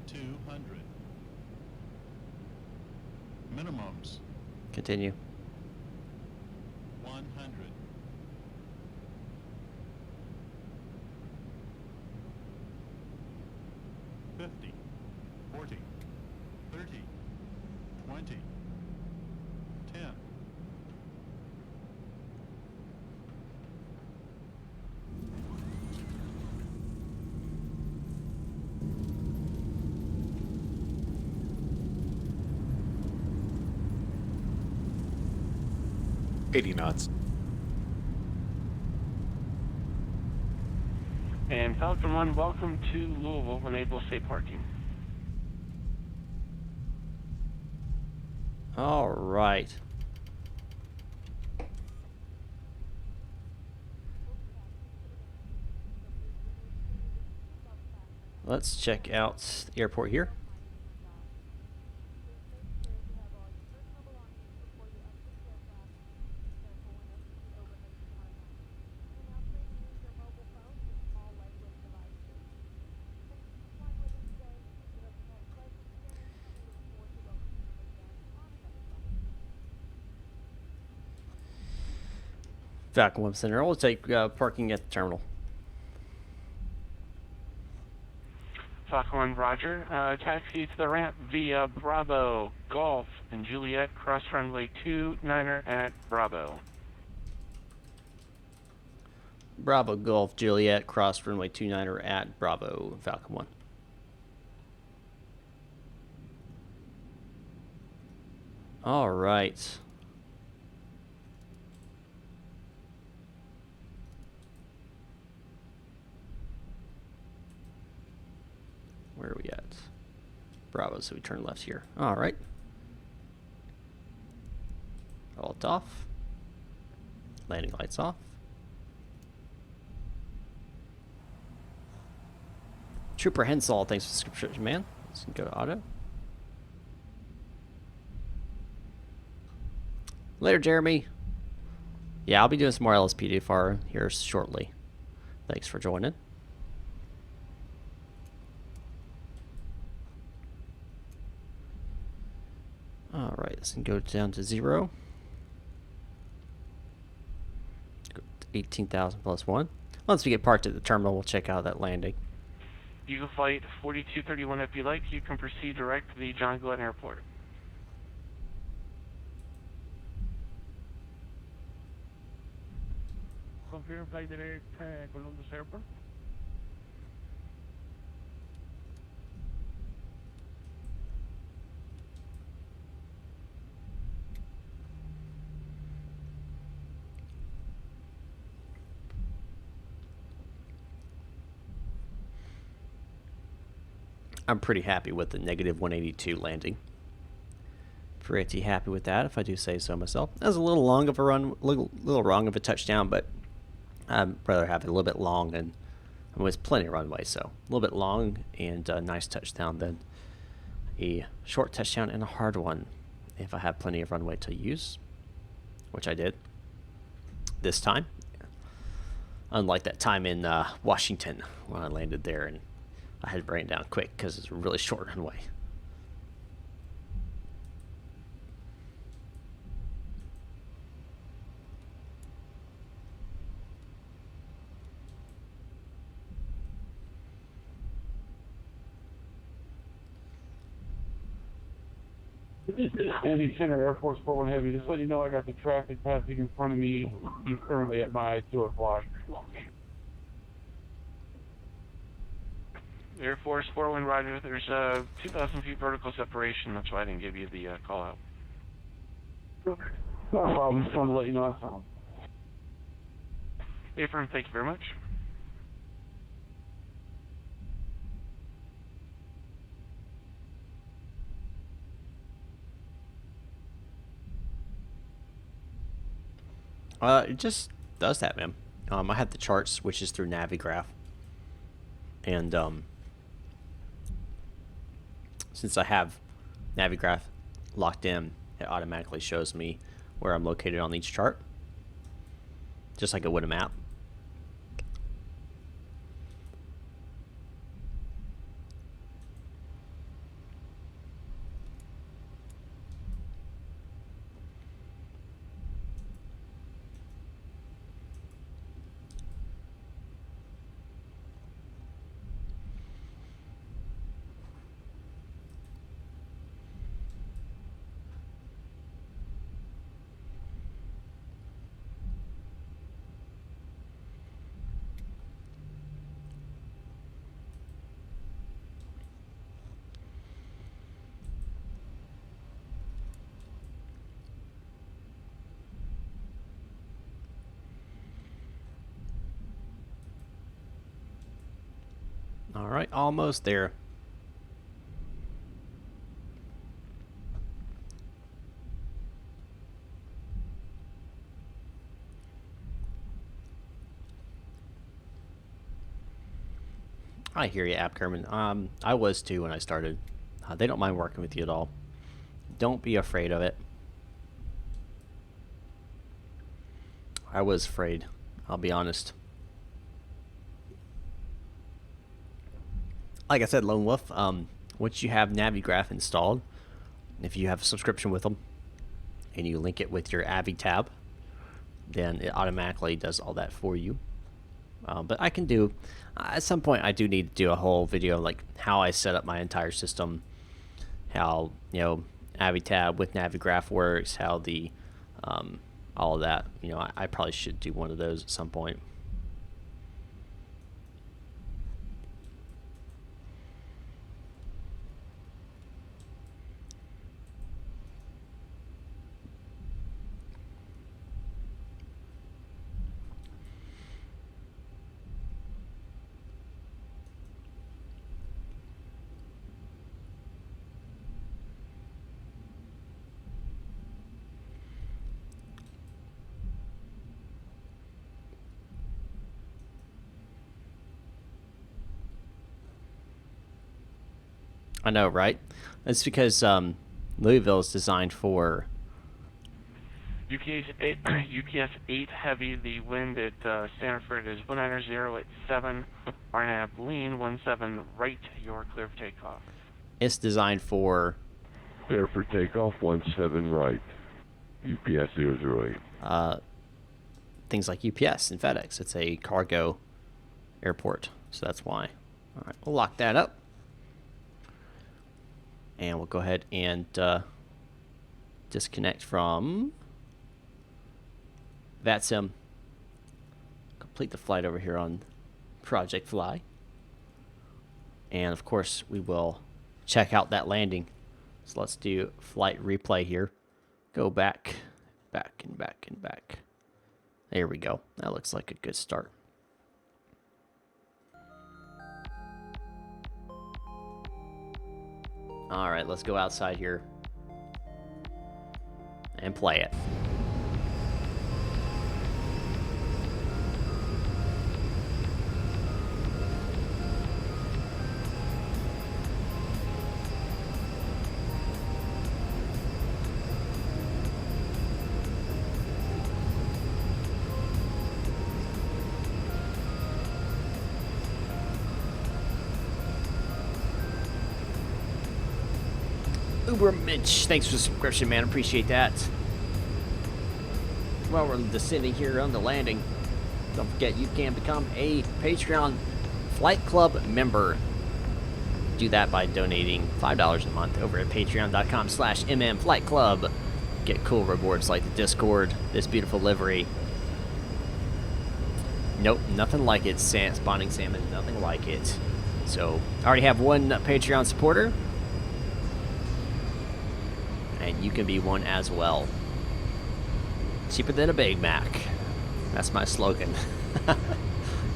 200. Minimums. Continue. 100. 50. 40. 30. 20. 10. 80 knots. And Falcon 1, welcome to Louisville. Enable safe parking. All right. Let's check out the airport here. Falcon 1 Center. We'll take parking at the terminal. Falcon 1, Roger. Taxi to the ramp via Bravo, Golf, and Juliet, cross runway 29er at Bravo. Bravo, Golf, Juliet, cross runway 29er at Bravo, Falcon 1. All right. Where are we at? Bravo, so we turn left here. All right. Alt off. Landing lights off. Trooper Hensall, thanks for the subscription, man. Let's go to auto. Later, Jeremy. Yeah, I'll be doing some more LSPDFR here shortly. Thanks for joining. All right, let's go down to 0. Go to 18,000 plus 1. Once we get parked at the terminal, we'll check out that landing. Eagle Flight 4231, if you like, you can proceed direct to the John Glenn Airport. Confirm flight direct Columbus Airport. I'm pretty happy with the negative 182 landing. Pretty happy with that, if I do say so myself. That was a little long of a run, little wrong of a touchdown, but I'd rather have it a little bit long and with plenty of runway. So a little bit long and a nice touchdown than a short touchdown and a hard one. If I have plenty of runway to use, which I did this time. Unlike that time in Washington when I landed there and I had to bring it down quick because it's a really short runway. Andy Center, Air Force 41 Heavy. Just let you know I got the traffic passing in front of me currently at my 2 o'clock. Air Force 41 Roger. There's 2,000 feet vertical separation. That's why I didn't give you the call out. No problem. Just wanted to let you know I found. Affirm, thank you very much. It just does that, man. I have the charts, which is through Navigraph. And since I have Navigraph locked in, it automatically shows me where I'm located on each chart, just like it would a map. All right, almost there. I hear you, App Kerman. I was too when I started. They don't mind working with you at all. Don't be afraid of it. I was afraid. I'll be honest. Like I said, Lone Wolf, once you have Navigraph installed, if you have a subscription with them, and you link it with your Avi tab, then it automatically does all that for you. But I can do, at some point I do need to do a whole video like how I set up my entire system, how, you know, Avi tab with Navigraph works, how the, all of that. You know, I probably should do one of those at some point. I know, right? It's because Louisville is designed for UPS 8 heavy. The wind at Stanford is 190 at 7. RNAV lean 17 right. You're clear for takeoff. It's designed for Clear for takeoff 17 right. UPS 008. Things like UPS and FedEx. It's a cargo airport, so that's why. All right, we'll lock that up. And we'll go ahead and disconnect from VATSIM. Complete the flight over here on Project Fly. And of course, we will check out that landing. So let's do flight replay here. Go back, back, and back, and back. There we go. That looks like a good start. All right, let's go outside here and play it. Uber Mitch, thanks for the subscription, man. Appreciate that. Well, we're descending here on the landing. Don't forget, you can become a Patreon Flight Club member. Do that by donating $5 a month over at patreon.com/mmflightclub. Get cool rewards like the Discord, this beautiful livery. Nope, nothing like it. Spawning salmon, nothing like it. So, I already have one Patreon supporter. And you can be one as well. Cheaper than a Big Mac. That's my slogan.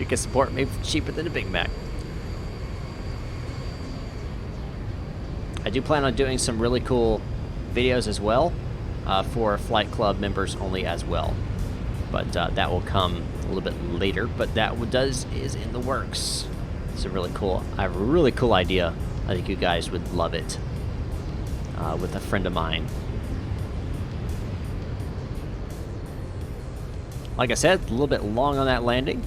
You can support me for cheaper than a Big Mac. I do plan on doing some really cool videos as well for Flight Club members only as well. But that will come a little bit later. But that is in the works. It's really cool. I have a really cool idea. I think you guys would love it. With a friend of mine. Like I said, a little bit long on that landing.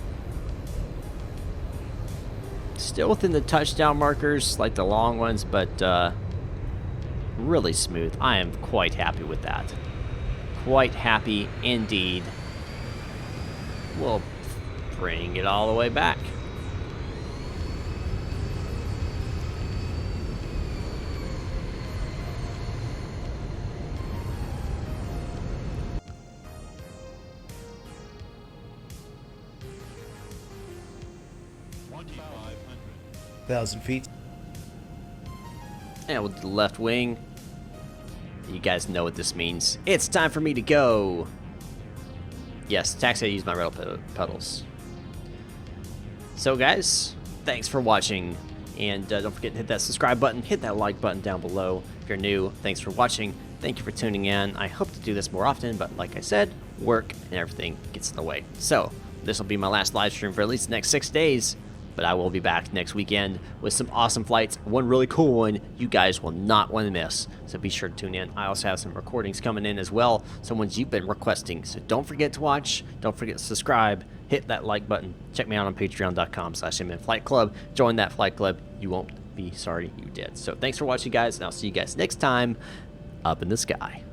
Still within the touchdown markers, like the long ones, but really smooth. I am quite happy with that. Quite happy indeed. We'll bring it all the way back. Thousand feet. And with the left wing, you guys know what this means. It's time for me to go. Yes, taxi, I use my rail pedals. So guys, thanks for watching. And don't forget to hit that subscribe button, hit that like button down below. If you're new, thanks for watching. Thank you for tuning in. I hope to do this more often, but like I said, work and everything gets in the way. So this will be my last live stream for at least the next 6 days, but I will be back next weekend with some awesome flights. One really cool one you guys will not want to miss, so be sure to tune in. I also have some recordings coming in as well, some ones you've been requesting, so don't forget to watch, don't forget to subscribe, hit that like button. Check me out on patreon.com/MNFlightClub. Join that flight club. You won't be sorry you did. So thanks for watching, guys, and I'll see you guys next time up in the sky.